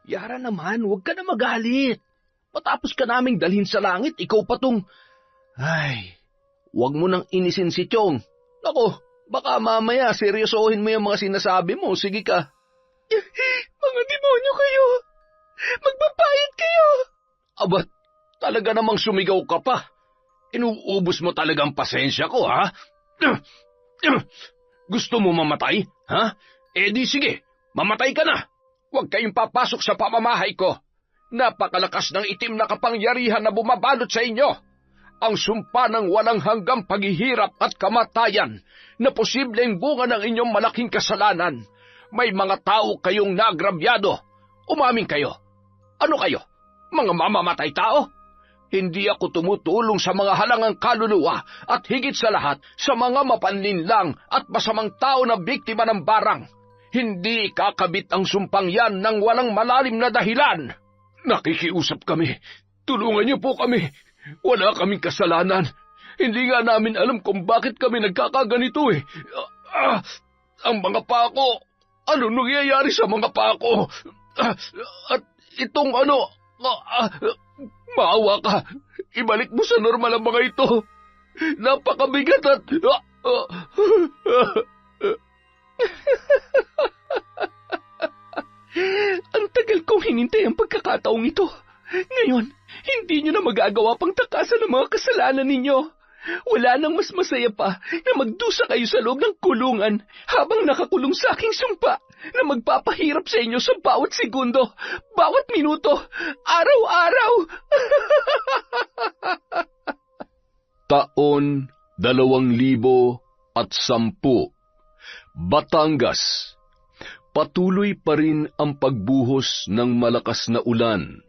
Yara naman, huwag ka na magalit. Matapos ka naming dalhin sa langit, ikaw pa tong... Ay, huwag mo nang inisin si Chong. Ako, baka mamaya seryosohin mo yung mga sinasabi mo. Sige ka. Mga demonyo kayo! Magbabayad kayo! Abat, talaga namang sumigaw ka pa. Inuubos mo talagang pasensya ko, ha? Gusto mo mamatay, ha? Eh di sige, mamatay ka na. Huwag kayong papasok sa pamamahay ko. Napakalakas ng itim na kapangyarihan na bumabalot sa inyo. Ang sumpa ng walang hanggang paghihirap at kamatayan na posibleng bunga ng inyong malaking kasalanan. May mga tao kayong nagrabyado. Umamin kayo. Ano kayo? Mga mamamatay tao? Hindi ako tumutulong sa mga halangang kaluluwa at higit sa lahat sa mga mapanlinlang at masamang tao na biktima ng barang. Hindi ikakabit ang sumpang yan ng walang malalim na dahilan. Nakikiusap kami. Tulungan niyo po kami. Wala kaming kasalanan. Hindi nga namin alam kung bakit kami nagkakaganito eh. Ang mga pako. Ano nangyayari sa mga pako? At itong ano... maawa ka. Ibalik mo sa normal ang mga ito. Napakabigat at... Ang tagal kong hinintay ang pagkakataong ito. Ngayon, hindi nyo na magagawa pang takasan ang mga kasalanan ninyo. Wala nang mas masaya pa na magdusa kayo sa loob ng kulungan habang nakakulong sa aking sumpa na magpapahirap sa inyo sa bawat segundo, bawat minuto, araw-araw. Taon 2010, Batangas. Patuloy pa rin ang pagbuhos ng malakas na ulan.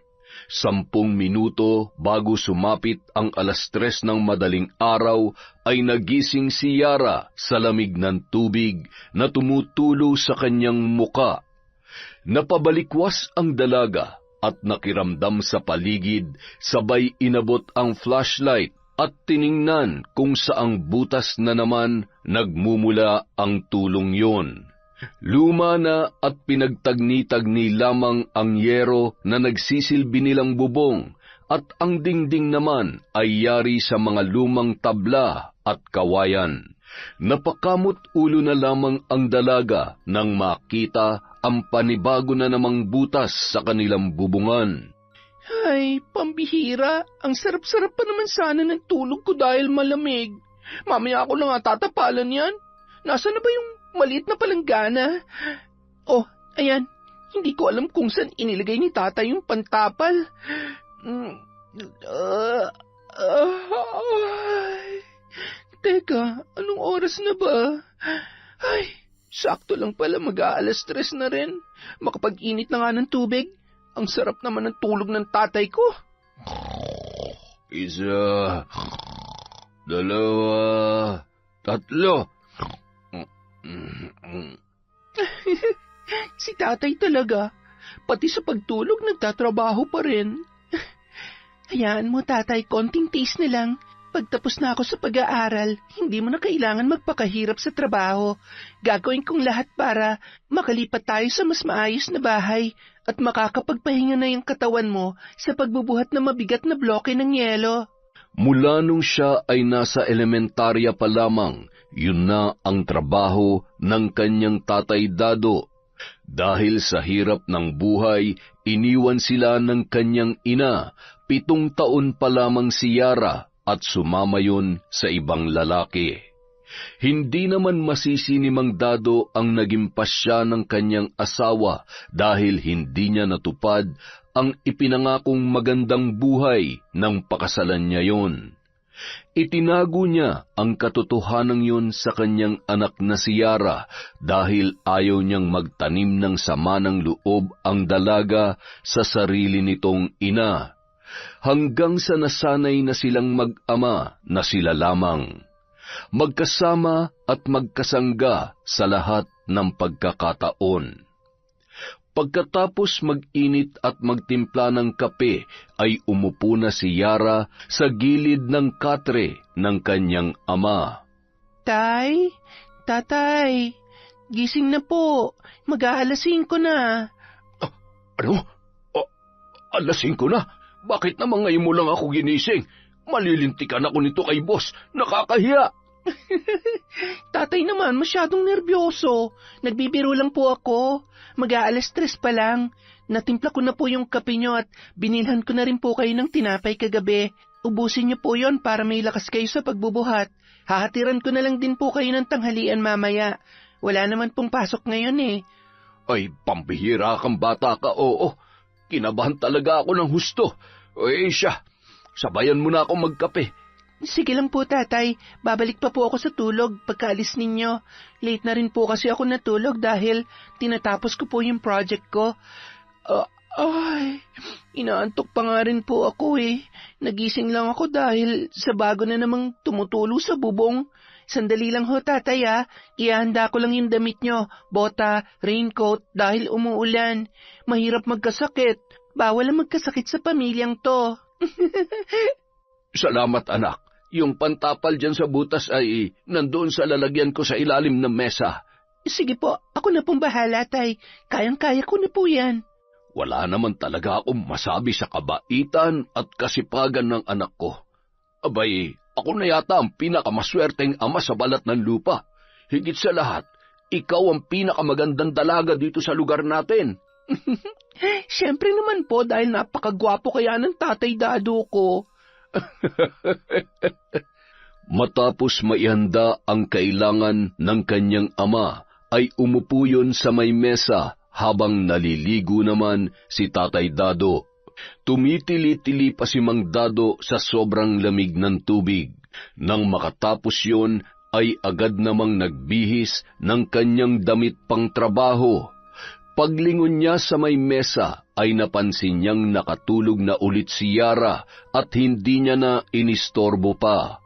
10 minuto bago sumapit ang 3:00 ng madaling araw ay nagising si Yara sa lamig ng tubig na tumutulo sa kanyang muka. Napabalikwas ang dalaga at nakiramdam sa paligid, sabay inabot ang flashlight at tiningnan kung saang butas na naman nagmumula ang tulong yon. Luma na at pinagtagni-tagni lamang ang yero na nagsisilbi nilang bubong at ang dingding naman ay yari sa mga lumang tabla at kawayan. Napakamot ulo na lamang ang dalaga nang makita ang panibago na namang butas sa kanilang bubungan. Ay, pambihira. Ang sarap-sarap pa naman sana ng tulog ko dahil malamig. Mamaya ako lang tatapalan yan. Nasaan na ba yung maliit na palanggana? Oh, ayan. Hindi ko alam kung saan inilagay ni tatay yung pantapal. Teka, anong oras na ba? Ay, sakto lang pala, mag-aalas-3 na rin. Makapag-init na nga ng tubig. Ang sarap naman ng tulog ng tatay ko. 1, 2, 3. Si tatay talaga. Pati sa pagtulog nagtatrabaho pa rin. Hayaan mo tatay, konting taste na lang. Pagtapos na ako sa pag-aaral, hindi mo na kailangan magpakahirap sa trabaho. Gagawin kong lahat para makalipat tayo sa mas maayos na bahay at makakapagpahinga na yung katawan mo sa pagbubuhat ng mabigat na bloke ng yelo. Mula nung siya ay nasa elementarya pa lamang, yun na ang trabaho ng kanyang tatay Dado. Dahil sa hirap ng buhay, iniwan sila ng kanyang ina. 7 taon pa lamang si Yara at sumama yun sa ibang lalaki. Hindi naman masisi ni Mang Dado ang naging pasya ng kanyang asawa dahil hindi niya natupad ang ipinangakong magandang buhay ng pakasalan niya yon. Itinago niya ang katotohanan yun sa kanyang anak na si Yara dahil ayaw niyang magtanim ng sama ng loob ang dalaga sa sarili nitong ina. Hanggang sa nasanay na silang mag-ama na sila lamang. Magkasama at magkasangga sa lahat ng pagkakataon. Pagkatapos mag-init at magtimpla ng kape, ay umupo na si Yara sa gilid ng katre ng kanyang ama. Tay, tatay, gising na po. Mag-aalas 5 na. Ano? Alas 5 na. Bakit naman ngayon mo lang ako ginising? Malilintikan ako nito kay boss. Nakakahiya. Tatay naman, masyadong nervyoso. Nagbibiro lang po ako. Mag-aalas 3 pa lang. Natimpla ko na po yung kape nyo at binilhan ko na rin po kayo ng tinapay kagabi. Ubusin niyo po yon para may lakas kayo sa pagbubuhat. Hahatiran ko na lang din po kayo ng tanghalian mamaya. Wala naman pong pasok ngayon eh. Ay, pambihira kang bata ka, oo. Kinabahan talaga ako ng husto. Siya, sabayan mo na ako magkape. Sige lang po, tatay. Babalik pa po ako sa tulog pagkaalis ninyo. Late na rin po kasi ako natulog dahil tinatapos ko po yung project ko. Inaantok pa nga rin po ako eh. Nagising lang ako dahil sa bago na namang tumutulo sa bubong. Sandali lang ho, tatay ah. Ihanda ko lang yung damit nyo, bota, raincoat, dahil umuulan. Mahirap magkasakit. Bawal ang magkasakit sa pamilyang to. Salamat, anak. Yung pantapal dyan sa butas ay nandoon sa lalagyan ko sa ilalim ng mesa. Sige po, ako na pong bahala, tay. Kayang-kaya ko na po yan. Wala naman talaga akong masabi sa kabaitan at kasipagan ng anak ko. Abay, ako na yata ang pinakamaswerteng ama sa balat ng lupa. Higit sa lahat, ikaw ang pinakamagandang dalaga dito sa lugar natin. Siyempre naman po dahil napakagwapo kaya ng tatay dado ko. Matapos maihanda ang kailangan ng kanyang ama, ay umupo yun sa may mesa habang naliligo naman si Tatay Dado. Tumitili-tili pa si Mang Dado sa sobrang lamig ng tubig. Nang makatapos yun, ay agad namang nagbihis ng kanyang damit pang trabaho. Paglingon niya sa may mesa, ay napansin niyang nakatulog na ulit si Yara at hindi niya na inistorbo pa.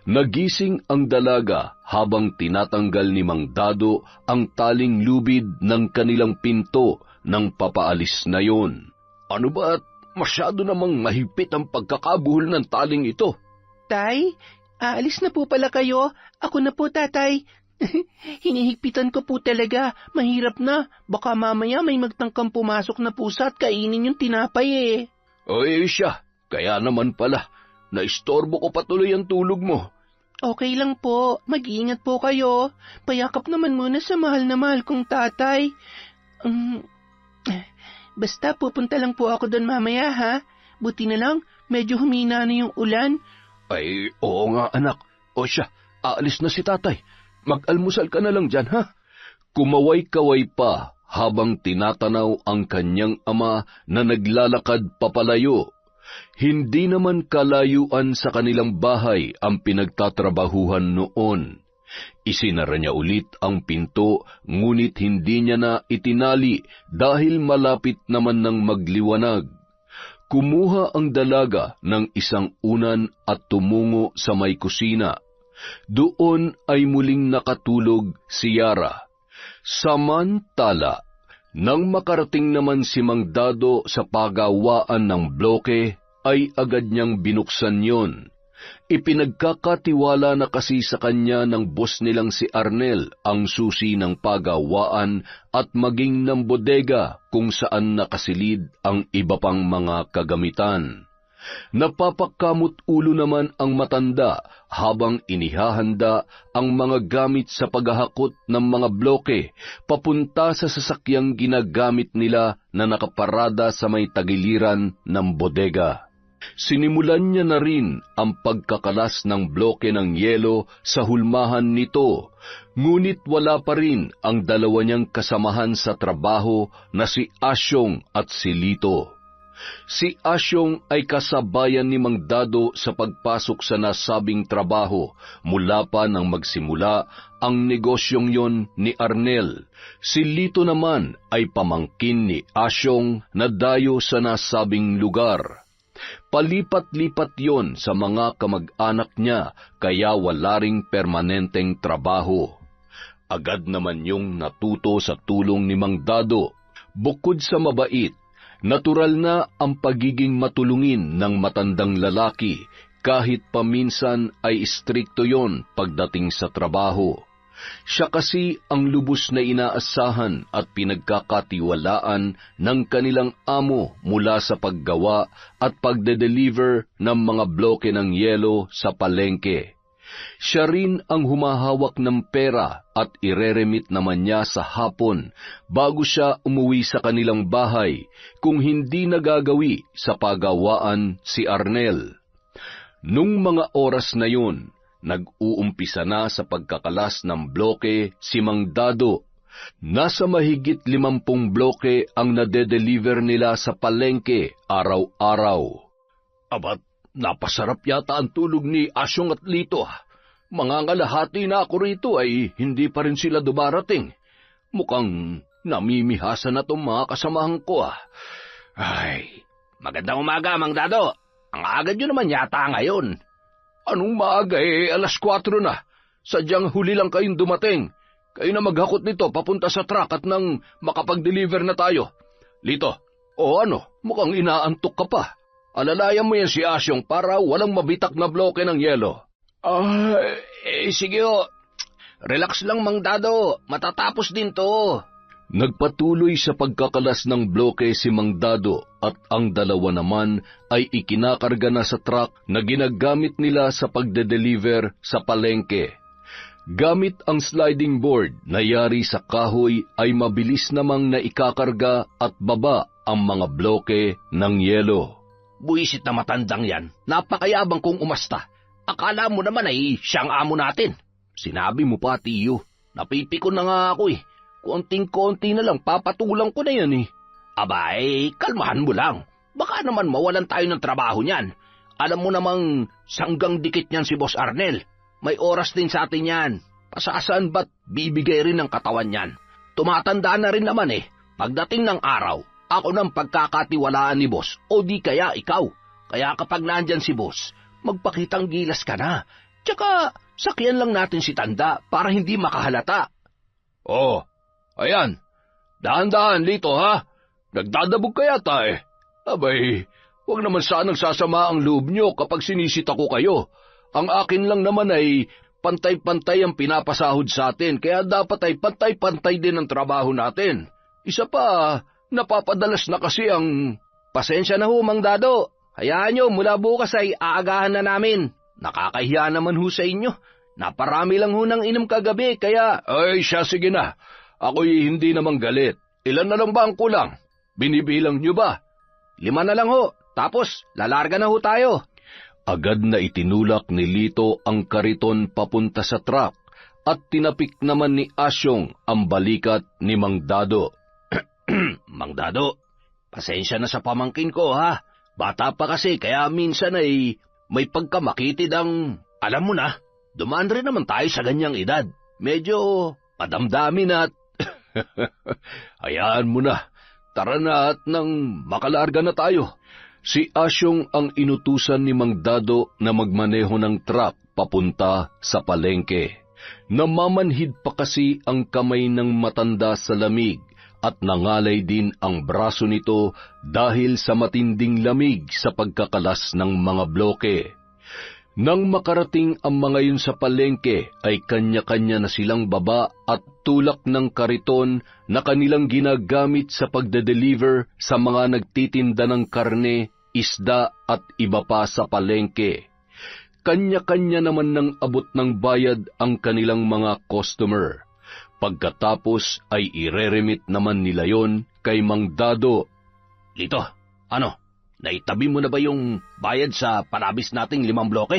Nagising ang dalaga habang tinatanggal ni Mang Dado ang taling lubid ng kanilang pinto nang papaalis na yon. Ano ba at masyado namang mahigpit ang pagkakabuhol ng taling ito? Tay, aalis na po pala kayo. Ako na po, tatay. Hinihigpitan ko po talaga. Mahirap na. Baka mamaya may magtangkang pumasok na pusa at kainin yung tinapay eh. Siya. Kaya naman pala. Naistorbo ko patuloy ang tulog mo. Okay lang po. Mag-iingat po kayo. Payakap naman muna sa mahal na mahal kong tatay. Basta pupunta lang po ako doon mamaya ha. Buti na lang, medyo humina na yung ulan. Ay, oo nga anak. Siya, aalis na si tatay. Mag-almusal ka na lang dyan, ha? Kumaway-kaway pa habang tinatanaw ang kanyang ama na naglalakad papalayo. Hindi naman kalayuan sa kanilang bahay ang pinagtatrabahuhan noon. Isinara niya ulit ang pinto, ngunit hindi niya na itinali dahil malapit naman ng magliwanag. Kumuha ang dalaga ng isang unan at tumungo sa may kusina. Doon ay muling nakatulog si Yara. Samantala, nang makarating naman si Mang Dado sa pagawaan ng bloke, ay agad niyang binuksan yon. Ipinagkakatiwala na kasi sa kanya ng boss nilang si Arnel ang susi ng pagawaan at maging ng bodega kung saan nakasilid ang iba pang mga kagamitan. Napapakamot ulo naman ang matanda habang inihahanda ang mga gamit sa paghahakot ng mga bloke papunta sa sasakyang ginagamit nila na nakaparada sa may tagiliran ng bodega. Sinimulan niya na rin ang pagkakalas ng bloke ng yelo sa hulmahan nito, ngunit wala pa rin ang dalawa niyang kasamahan sa trabaho na si Asyong at si Lito. Si Asyong ay kasabayan ni Mang Dado sa pagpasok sa nasabing trabaho mula pa nang magsimula ang negosyong yon ni Arnel. Si Lito naman ay pamangkin ni Asyong na dayo sa nasabing lugar. Palipat-lipat yon sa mga kamag-anak niya kaya wala ring permanenteng trabaho. Agad naman yung natuto sa tulong ni Mang Dado. Bukod sa mabait, natural na ang pagiging matulungin ng matandang lalaki kahit paminsan ay istrikto yon pagdating sa trabaho. Siya kasi ang lubos na inaasahan at pinagkakatiwalaan ng kanilang amo mula sa paggawa at pagde-deliver ng mga bloke ng yelo sa palengke. Siya rin ang humahawak ng pera at ireremit naman niya sa hapon bago siya umuwi sa kanilang bahay kung hindi nagagawi sa pagawaan si Arnel. Nung mga oras na yun, nag-uumpisa na sa pagkakalas ng bloke si Mang Dado. Nasa mahigit 50 bloke ang nade-deliver nila sa palengke araw-araw. Abat, napasarap yata ang tulog ni Asyong at Lito. Mangangalahati na ako rito ay hindi pa rin sila dumarating. Mukhang namimihasa na itong mga kasamahan ko. Ay, magandang umaga, Mang Dado. Ang aga nyo naman yata ngayon. Anong maaga alas 4 na. Sadyang huli lang kayong dumating. Kayo na maghakot nito papunta sa truck at nang makapag-deliver na tayo. Lito, mukhang inaantok ka pa. Alalayan mo yan si Asyong para walang mabitak na bloke ng yelo. Sige Relax lang, Mang Dado. Matatapos din to. Nagpatuloy sa pagkakalas ng bloke si Mang Dado at ang dalawa naman ay ikinakarga na sa truck na ginagamit nila sa pagde-deliver sa palengke. Gamit ang sliding board na yari sa kahoy ay mabilis namang naikakarga at baba ang mga bloke ng yelo. Buisit na matandang yan, napakayabang kong umasta. Akala mo naman ay siyang amo natin. Sinabi mo pa, tiyo, napipikon na nga ako eh. Konting-konti na lang, papatulang ko na yan eh. Abay, kalmahan mo lang. Baka naman mawalan tayo ng trabaho niyan. Alam mo namang sanggang dikit niyan si Boss Arnel. May oras din sa atin yan. Pasasaan ba't bibigay rin ng katawan niyan? Tumatanda na rin naman eh. Pagdating ng araw, ako nang pagkakatiwalaan ni Boss o di kaya ikaw. Kaya kapag nandyan si Boss, magpakitang gilas ka na. Tsaka sakyan lang natin si Tanda para hindi makahalata. Ayan, dahan-dahan Lito ha. Nagdadabog ka yata eh. Abay, huwag naman sanang sasama ang loob nyo kapag sinisita ko kayo. Ang akin lang naman ay pantay-pantay ang pinapasahod sa atin, kaya dapat ay pantay-pantay din ang trabaho natin. Isa pa, napapadalas na kasi ang... Pasensya na ho, Mang Dado. Hayaan nyo, mula bukas ay aagahan na namin. Nakakahiya naman ho sa inyo. Naparami lang ho ng inom kagabi, kaya... Ay, siya, sige na. Ako'y hindi naman galit. Ilan na lang ba ang kulang? Binibilang nyo ba? 5 na lang ho. Tapos, lalarga na ho tayo. Agad na itinulak ni Lito ang kariton papunta sa truck at tinapik naman ni Asyong ang balikat ni Mang Dado. Mang Dado, pasensya na sa pamangkin ko ha. Bata pa kasi kaya minsan ay may pagkamakitid ang... Alam mo na, dumaan rin naman tayo sa ganyang edad. Medyo madamdamin at... Hayaan mo na. Tara na at nang makalarga na tayo. Si Asyong ang inutusan ni Mang Dado na magmaneho ng truck papunta sa palengke. Namamanhid pa kasi ang kamay ng matanda sa lamig at nangalay din ang braso nito dahil sa matinding lamig sa pagkakalas ng mga bloke. Nang makarating ang mga yun sa palengke ay kanya-kanya na silang baba at tulak ng kariton na kanilang ginagamit sa pagde-deliver sa mga nagtitinda ng karne, isda at iba pa sa palengke. Kanya-kanya naman ng abot ng bayad ang kanilang mga customer. Pagkatapos ay ireremit naman nila yon kay Mang Dado. Lito, naitabi mo na ba yung bayad sa panabis nating 5 bloke?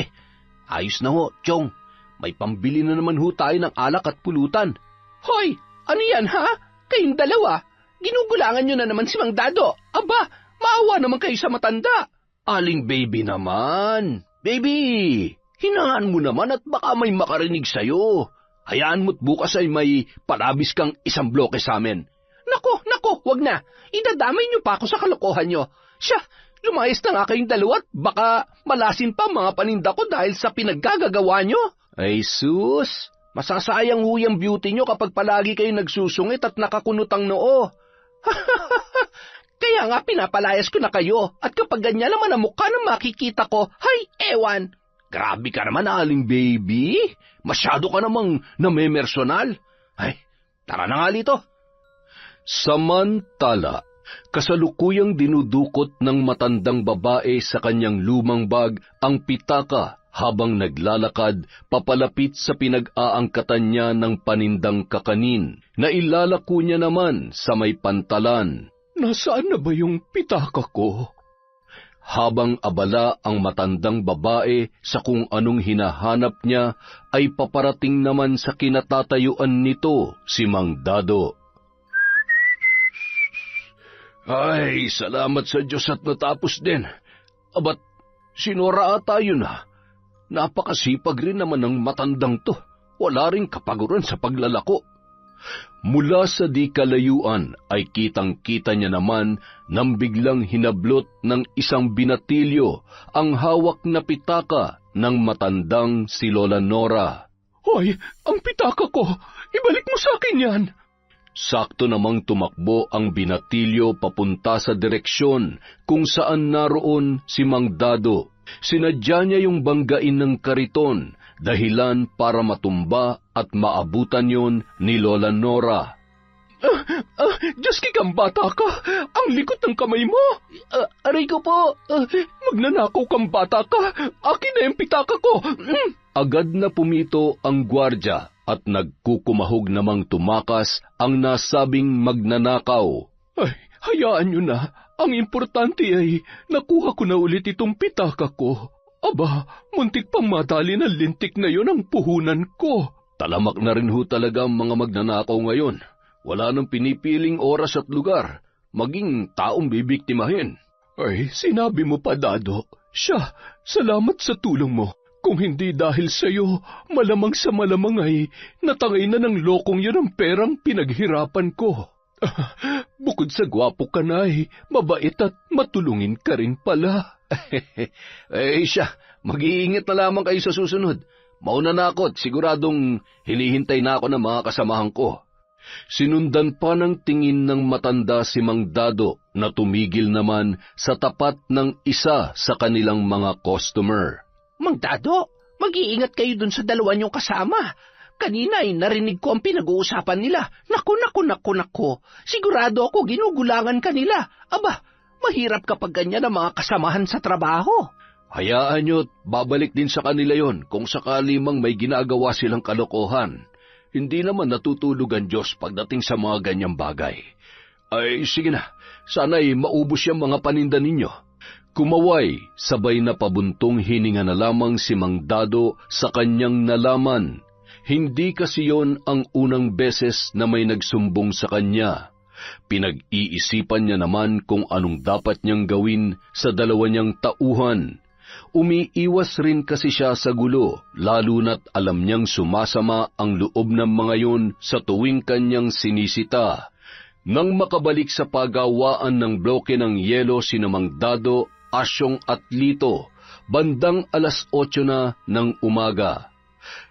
Ayos na ho, Chong. May pambili na naman ho tayo ng alak at pulutan. Hoy, ano yan ha? Kayong dalawa, ginugulangan nyo na naman si Mang Dado. Aba, maawa naman kayo sa matanda. Aling baby naman. Baby, hinaan mo naman at baka may makarinig sa'yo. Hayaan mo't bukas ay may panabis kang 1 bloke sa amin. Nako, wag na. Idadamay nyo pa ako sa kalokohan nyo. Siya, lumayas na nga kayong dalawa at baka malasin pa mga paninda ko dahil sa pinaggagawa nyo. Ay sus, masasayang ho yung beauty nyo kapag palagi kayo nagsusungit at nakakunot ang noo. Kaya nga pinapalayas ko na kayo at kapag ganyan naman ang mukha na makikita ko, hay, ewan. Grabe ka naman, Aling Baby. Masyado ka namang namemersonal. Ay, tara na nga dito. Samantala, kasalukuyang dinudukot ng matandang babae sa kanyang lumang bag ang pitaka habang naglalakad papalapit sa pinag-aangkatan niya ng panindang kakanin na ilalako niya naman sa may pantalan. Nasaan na ba yung pitaka ko? Habang abala ang matandang babae sa kung anong hinahanap niya, ay paparating naman sa kinatatayuan nito si Mang Dado. Ay, salamat sa Diyos at natapos din. Abat, sinura ata yun ha. Napakasipag rin naman ng matandang to. Wala ring kapaguran sa paglalako. Mula sa di kalayuan ay kitang-kita niya naman nang biglang hinablot ng isang binatilyo ang hawak na pitaka ng matandang si Lola Nora. Hoy, ang pitaka ko! Ibalik mo sa akin yan! Sakto namang tumakbo ang binatilyo papunta sa direksyon kung saan naroon si Mang Dado. Sinadya niya yung banggain ng kariton, dahilan para matumba at maabutan yon ni Lola Nora. Diyos kang bata ka! Ang likot ng kamay mo! Aray ko po! Magnanakaw kang bata ka! Akin na yung pitaka ko! Agad na pumito ang gwardya at nagkukumahog namang tumakas ang nasabing magnanakaw. Ay, hayaan nyo na. Ang importante ay nakuha ko na ulit itong pitaka ko. Aba, muntik pang matali ng lintik na yon ang puhunan ko. Talamak na rin ho talaga ang mga magnanakaw ngayon. Wala nang pinipiling oras at lugar, maging taong bibiktimahin. Ay, sinabi mo pa, Dado. Siya, salamat sa tulong mo. Kung hindi dahil sa'yo, malamang sa malamang ay natangay na ng lokong yun ang perang pinaghirapan ko. Bukod sa gwapo ka na mabait at matulungin ka rin pala. Siya, mag-iingat na lamang kayo sa susunod. Mauna na ako at siguradong hinihintay na ako ng mga kasamahan ko. Sinundan pa ng tingin ng matanda si Mang Dado na tumigil naman sa tapat ng isa sa kanilang mga customer. Mang Dado, mag-iingat kayo dun sa dalawa niyong kasama. Kanina ay narinig ko ang pinag-uusapan nila. Naku. Sigurado ako ginugulangan kanila. Aba, mahirap kapag ganyan ang mga kasamahan sa trabaho. Hayaan nyo't babalik din sa kanila yon kung sakali mang may ginagawa silang kalokohan. Hindi naman natutulog ang Diyos pagdating sa mga ganyang bagay. Ay, sige na. Sana'y maubos yung mga paninda ninyo. Kumaway, sabay na pabuntong hininga na lamang si Mang Dado sa kanyang nalaman. Hindi kasi yon ang unang beses na may nagsumbong sa kanya. Pinag-iisipan niya naman kung anong dapat niyang gawin sa dalawa niyang tauhan. Umiiwas rin kasi siya sa gulo, lalo na't alam niyang sumasama ang loob ng mga yon sa tuwing kanyang sinisita. Nang makabalik sa pagawaan ng bloke ng yelo sina Mang Dado, Asyong at Lito, bandang 8:00 na ng umaga.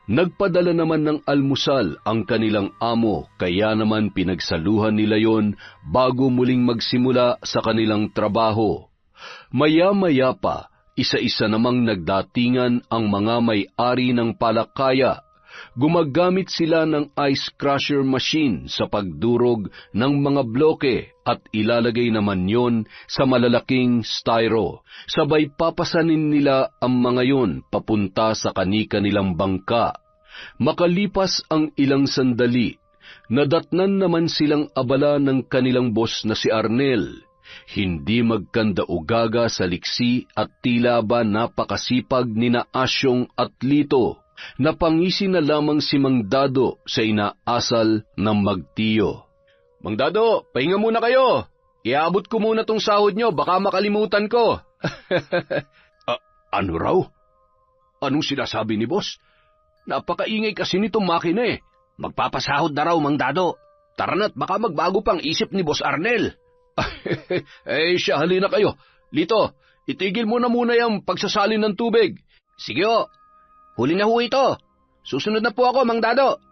Nagpadala naman ng almusal ang kanilang amo, kaya naman pinagsaluhan nila yon bago muling magsimula sa kanilang trabaho. Maya-maya pa, isa-isa namang nagdatingan ang mga may-ari ng palakaya. Gumagamit sila ng ice crusher machine sa pagdurog ng mga bloke at ilalagay naman yon sa malalaking styro. Sabay papasanin nila ang mga yon papunta sa kani-kanilang bangka. Makalipas ang ilang sandali, nadatnan naman silang abala ng kanilang boss na si Arnel. Hindi magkanda-ugaga sa liksi at tila ba napakasipag ni na Asyong at Lito. Napangisi na lamang si Mang Dado sa inaasal ng magtiyo. Mang Dado, pahinga muna kayo. Iabot ko muna tong sahod nyo, baka makalimutan ko. Ano raw? Anong sinasabi ni boss? Napakaingay kasi nitong makina Magpapasahod na raw, Mang Dado. Tara na't baka magbago pang isip ni Boss Arnel. Siya, halina kayo. Lito, itigil mo na muna yung pagsasalin ng tubig. Sige o. Huli na ho ito. Susunod na po ako, Mang Dado.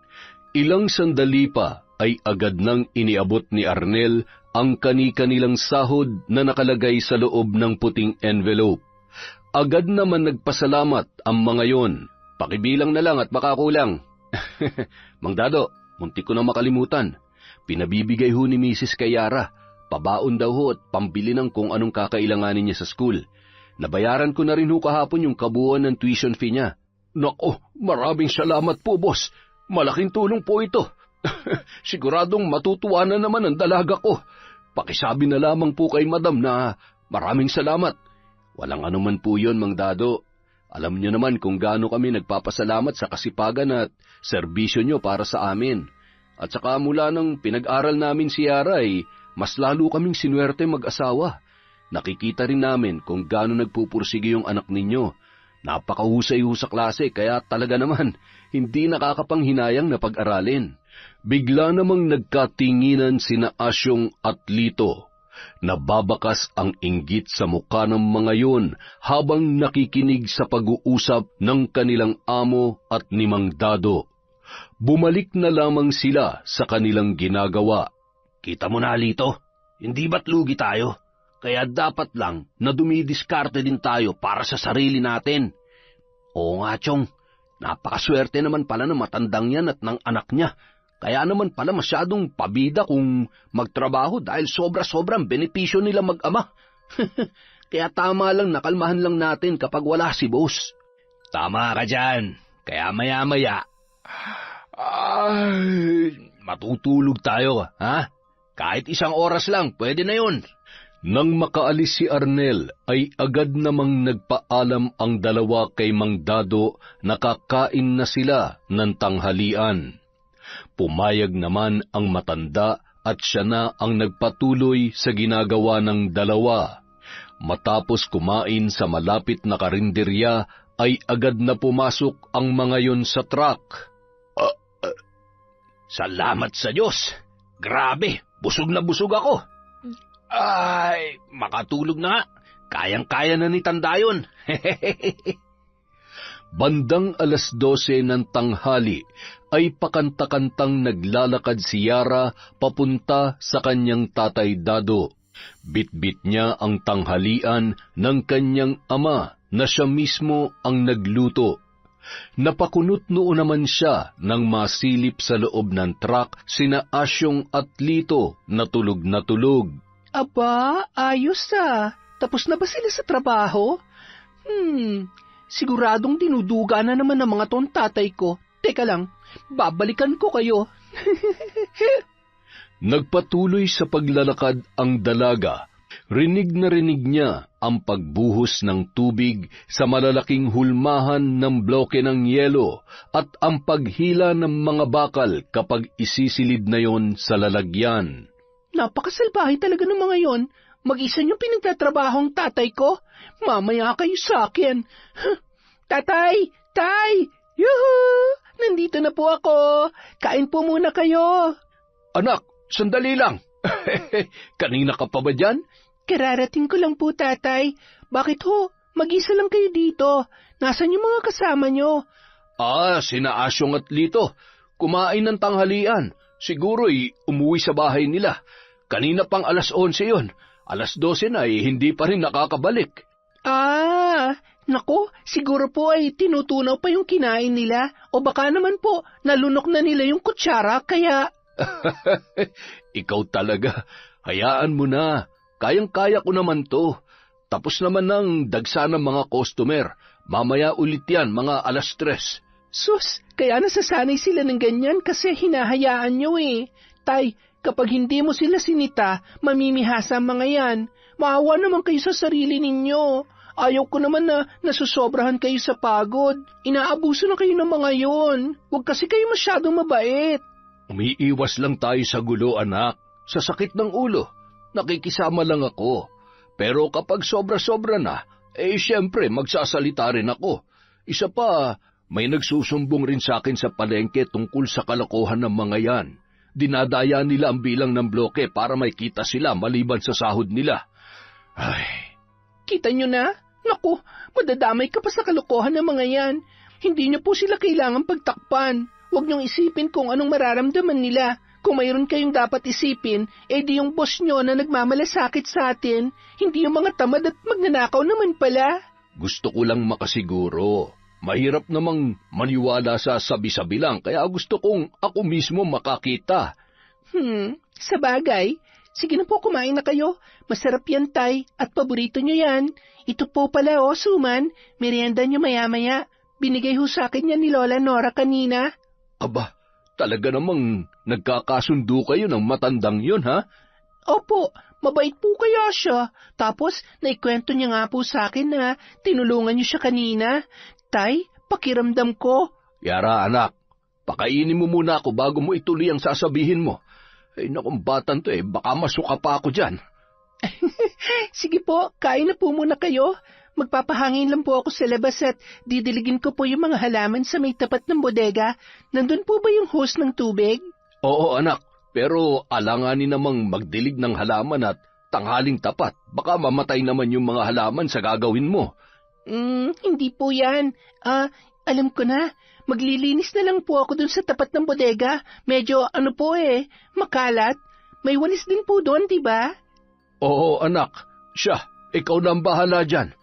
Ilang sandali pa ay agad nang iniabot ni Arnel ang kani-kanilang sahod na nakalagay sa loob ng puting envelope. Agad naman nagpasalamat ang mga yon. Pakibilang na lang at baka kulang. Mang Dado, muntik ko na makalimutan. Pinabibigay ho ni Mrs. kay Yara. Pabaon daw ho at pambili ng kung anong kakailanganin niya sa school. Nabayaran ko na rin ho kahapon yung kabuuan ng tuition fee niya. Nako, maraming salamat po, boss. Malaking tulong po ito. Siguradong matutuwa na naman ang dalaga ko. Pakisabi na lamang po kay madam na maraming salamat. Walang anuman po yun, Mang Dado. Alam niyo naman kung gaano kami nagpapasalamat sa kasipagan at serbisyo niyo para sa amin. At saka mula nang pinag-aral namin si Yara mas lalo kaming sinuwerte mag-asawa. Nakikita rin namin kung gaano nagpupursige yung anak ninyo. Napakahusay ho sa klase kaya talaga naman hindi nakakapanghinayang na pag-aralin. Bigla namang nagkatinginan sina Asyong at Lito. Nababakas ang inggit sa mukha ng mga yun habang nakikinig sa pag-uusap ng kanilang amo at ni Mang Dado. Bumalik na lamang sila sa kanilang ginagawa. Kita mo na, Lito, hindi ba't lugi tayo? Kaya dapat lang na dumidiskarte din tayo para sa sarili natin. Oo nga, Chong, napakaswerte naman pala ng matandang yan at ng anak niya. Kaya naman pala masyadong pabida kung magtrabaho dahil sobra-sobrang benepisyo nila mag-ama. Kaya tama lang nakalmahan lang natin kapag wala si boss. Tama ka dyan. Kaya maya-maya, matutulog tayo, ha? Kahit 1 oras lang, pwede na yun. Nang makaalis si Arnel, ay agad namang nagpaalam ang dalawa kay Mang Dado na kakain na sila ng tanghalian. Pumayag naman ang matanda at siya na ang nagpatuloy sa ginagawa ng dalawa. Matapos kumain sa malapit na karinderya, ay agad na pumasok ang mga yon sa truck. Salamat sa Diyos! Grabe, busog na busog ako! Ay, makatulog na nga. Kayang-kaya na ni tanda yun. Bandang 12:00 ng tanghali ay pakanta-kantang naglalakad si Yara papunta sa kanyang tatay Dado. Bitbit niya ang tanghalian ng kanyang ama na siya mismo ang nagluto. Napakunot noon naman siya nang masilip sa loob ng truck sina Asyong at Lito na tulog na tulog. Aba, ayos ah. Tapos na ba sila sa trabaho? Siguradong dinuduga na naman ng mga ton tatay ko. Teka lang, babalikan ko kayo. Nagpatuloy sa paglalakad ang dalaga. Rinig na rinig niya ang pagbuhos ng tubig sa malalaking hulmahan ng bloke ng yelo at ang paghila ng mga bakal kapag isisilid na yon sa lalagyan. Napakasalbahe talaga ng mga yon. Mag-isa niyong pinagtatrabaho ang tatay ko. Mamaya kayo sa akin. Tatay! Tay! Yuhu! Nandito na po ako. Kain po muna kayo. Anak, sandali lang. Kanina ka pa ba dyan? Kararating ko lang po, tatay. Bakit ho? Mag-isa lang kayo dito. Nasaan yung mga kasama nyo? Sina Asyong at Lito. Kumain ng tanghalian. Siguro'y umuwi sa bahay nila. Kanina pang 11:00 yon. 12:00 na hindi pa rin nakakabalik. Nako, siguro po ay tinutunaw pa yung kinain nila. O baka naman po, nalunok na nila yung kutsara, kaya... Ikaw talaga. Hayaan mo na. Kayang-kaya ko naman to. Tapos naman ng dagsa ng mga customer. Mamaya ulit yan, mga 3:00. Sus, kaya nasasanay sila ng ganyan kasi hinahayaan nyo eh. Tay, kapag hindi mo sila sinita, mamimihasa ang mga yan. Maawa naman kayo sa sarili ninyo. Ayaw ko naman na nasusobrahan kayo sa pagod. Inaabuso na kayo ng mga yon. Huwag kasi kayo masyadong mabait. Umiiwas lang tayo sa gulo, anak. Sa sakit ng ulo. Nakikisama lang ako. Pero kapag sobra-sobra na, siyempre magsasalita rin ako. Isa pa, may nagsusumbong rin sa akin sa palengke tungkol sa kalokohan ng mga yan. Dinadaya nila ang bilang ng bloke para may kita sila maliban sa sahod nila. Ay. Kita nyo na? Naku, madadamay ka pa sa kalokohan ng mga yan. Hindi nyo po sila kailangan pagtakpan. Huwag nyong isipin kung anong mararamdaman nila. Kung mayroon kayong dapat isipin, di yung boss nyo na nagmamalasakit sa atin, hindi yung mga tamad at magnanakaw naman pala. Gusto ko lang makasiguro. Mahirap namang maniwala sa sabi-sabi lang, kaya gusto kong ako mismo makakita. Sabagay. Sige na po, kumain na kayo. Masarap yan, Tay, at paborito nyo yan. Ito po pala, Suman. Merienda nyo maya-maya. Binigay ho sa akin yan ni Lola Nora kanina. Aba, talaga namang nagkakasundo kayo ng matandang yun, ha? Opo, mabait po kaya siya. Tapos, naikwento niya nga po sa akin na tinulungan niyo siya kanina. Tay, pakiramdam ko. Yara, anak, pakainin mo muna ako bago mo ituloy ang sasabihin mo. Ay, nakong batan to baka masuka pa ako dyan. Sige po, kain na po muna kayo. Magpapahangin lang po ako sa labas at didiligin ko po yung mga halaman sa may tapat ng bodega. Nandun po ba yung hose ng tubig? Oo, anak. Pero alanganin namang magdilig ng halaman at tanghaling tapat. Baka mamatay naman yung mga halaman sa gagawin mo. Hindi po yan. Alam ko na. Maglilinis na lang po ako dun sa tapat ng bodega. Medyo makalat. May walis din po doon, di ba? Oo, anak. Siya, ikaw na ang bahala dyan.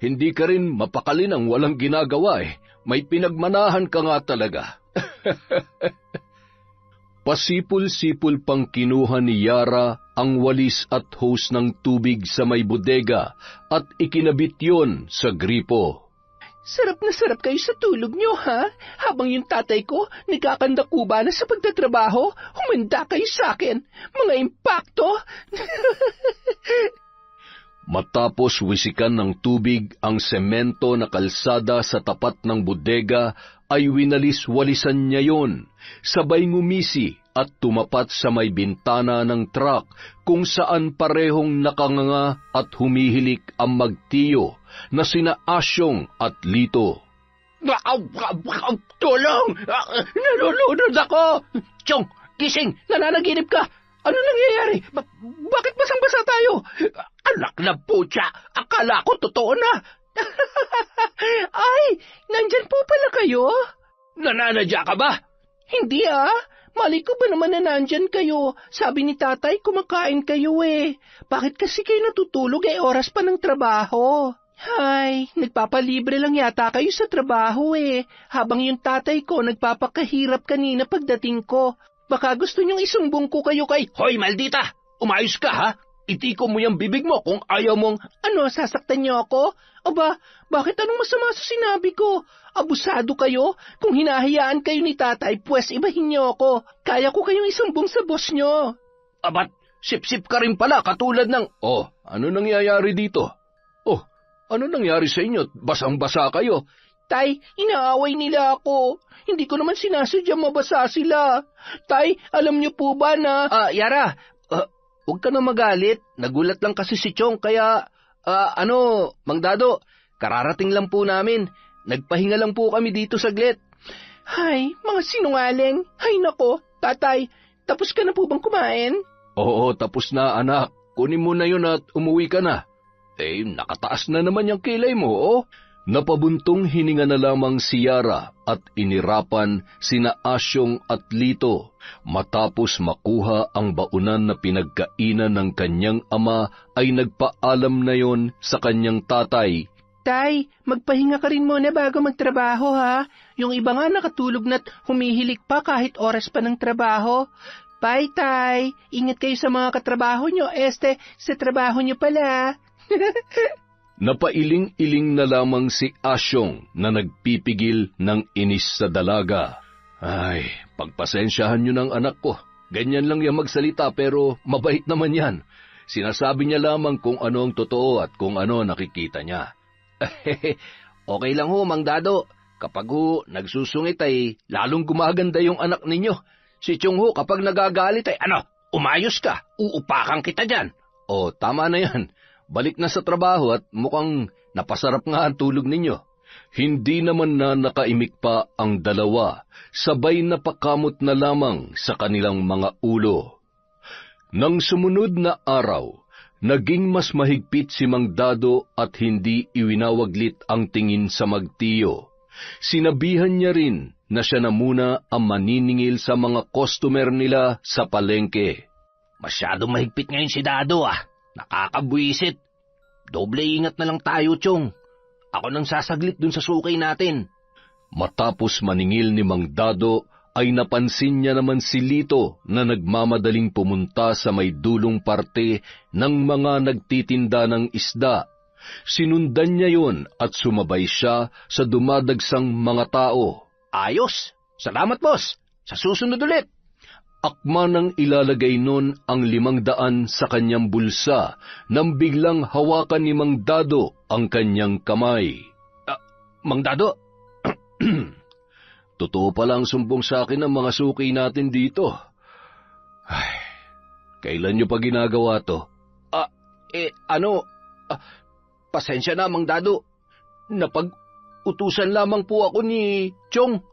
Hindi ka rin mapakali ng walang ginagawa May pinagmanahan ka nga talaga. Pasipul-sipul pang kinuha ni Yara ang walis at hose ng tubig sa may bodega at ikinabit yon sa gripo. Sarap na sarap kayo sa tulog nyo, ha? Habang yung tatay ko nagkakandakuba na sa pagtatrabaho, humanda kayo sa akin. Mga impakto! Matapos wisikan ng tubig ang semento na kalsada sa tapat ng bodega, ay winalis-walisan niya yon, sabay ngumisi at tumapat sa may bintana ng truck kung saan parehong nakanganga at humihilik ang magtiyo na sina Asyong at Lito. Tulong! Nalulunod ako! Chong, gising! Nananaginip ka! Ano nangyayari? Bakit basang-basa tayo? Anak na putya! Akala ko totoo na! Ay, nandyan po pala kayo? Nananadya ka ba? Hindi Mali ko ba naman na nandyan kayo? Sabi ni tatay, kumakain kayo Bakit kasi kayo natutulog oras pa ng trabaho? Ay, nagpapalibre lang yata kayo sa trabaho Habang yung tatay ko nagpapakahirap kanina pagdating ko. Baka gusto niyong isumbong ko kayo kay... Hoy, maldita! Umayos ka, ha? Itiko mo yung bibig mo kung ayaw mong... Ano, sasaktan niyo ako? Aba, bakit anong masama sa sinabi ko? Abusado kayo? Kung hinahayaan kayo ni tatay, pues ibahin niyo ako. Kaya ko kayong isumbong sa boss niyo. Abat, sip-sip ka rin pala, katulad ng... Oh, ano nangyayari dito? Oh, ano nangyari sa inyo? Basang-basa kayo. Tay, inaaway nila ako. Hindi ko naman sinasadya mabasa sila. Tay, alam niyo po ba na... Yara, huwag ka na magalit. Nagulat lang kasi si Chong, kaya... Mang Dado, kararating lang po namin. Nagpahinga lang po kami dito saglit. Hay, mga sinungaling. Hay nako, tatay, tapos ka na po bang kumain? Oo, tapos na anak. Kunin mo na yun at umuwi ka na. Nakataas na naman yung kilay mo, Napabuntong hininga na lamang si Yara at inirapan sina Asyong at Lito matapos makuha ang baunan na pinagkainan ng kanyang ama ay nagpaalam na yon sa kanyang tatay. Tay, magpahinga ka rin muna bago magtrabaho ha. Yung iba nga nakatulog na't humihilik pa kahit oras pa ng trabaho. Bye, Tay. Ingat kayo sa mga katrabaho nyo. Sa trabaho nyo pala. Napailing-iling na lamang si Asyong na nagpipigil ng inis sa dalaga. Ay, pagpasensyahan nyo ng anak ko. Ganyan lang yung magsalita pero mabait naman yan. Sinasabi niya lamang kung ano ang totoo at kung ano nakikita niya. Okay lang Mang Dado. Kapag nagsusungit ay lalong gumaganda yung anak ninyo. Si Chong kapag nagagalit ay umayos ka, uupakan kita dyan. Tama na yan. Balik na sa trabaho at mukhang napasarap nga ang tulog ninyo. Hindi naman na nakaimik pa ang dalawa, sabay napakamot na lamang sa kanilang mga ulo. Nang sumunod na araw, naging mas mahigpit si Mang Dado at hindi iwinawaglit ang tingin sa magtiyo. Sinabihan niya rin na siya na muna ang maniningil sa mga customer nila sa palengke. Masyadong mahigpit ngayon si Dado Nakakabwisit. Doble ingat na lang tayo, Chong. Ako nang sasaglit dun sa suki natin. Matapos maningil ni Mang Dado, ay napansin niya naman si Lito na nagmamadaling pumunta sa may dulong parte ng mga nagtitinda ng isda. Sinundan niya yon at sumabay siya sa dumadagsang mga tao. Ayos! Salamat, boss! Sa susunod ulit! Akma nang ilalagay nun ang 500 sa kanyang bulsa nang biglang hawakan ni Mang Dado ang kanyang kamay. Mang Dado? Totoo palang sumbong sa akin ang mga suki natin dito. Ay, kailan niyo pa ginagawa to? Pasensya na, Mang Dado. Napag-utusan lamang po ako ni Chong.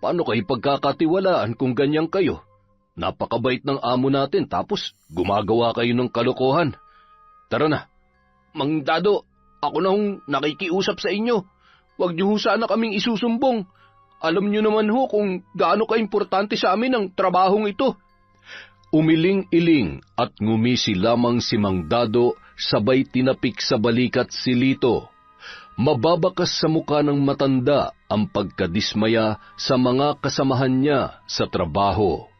Paano kayo pagkakatiwalaan kung ganyan kayo? Napakabait ng amo natin tapos gumagawa kayo ng kalokohan. Tara na. Mang Dado, ako na hong nakikiusap sa inyo. Huwag niyo sana kaming isusumbong. Alam niyo naman ho kung gaano ka-importante sa amin ang trabahong ito. Umiling-iling at ngumisi lamang si Mang Dado, sabay tinapik sa balikat si Lito. Mababakas sa muka ng matanda ang pagkadismaya sa mga kasamahan niya sa trabaho.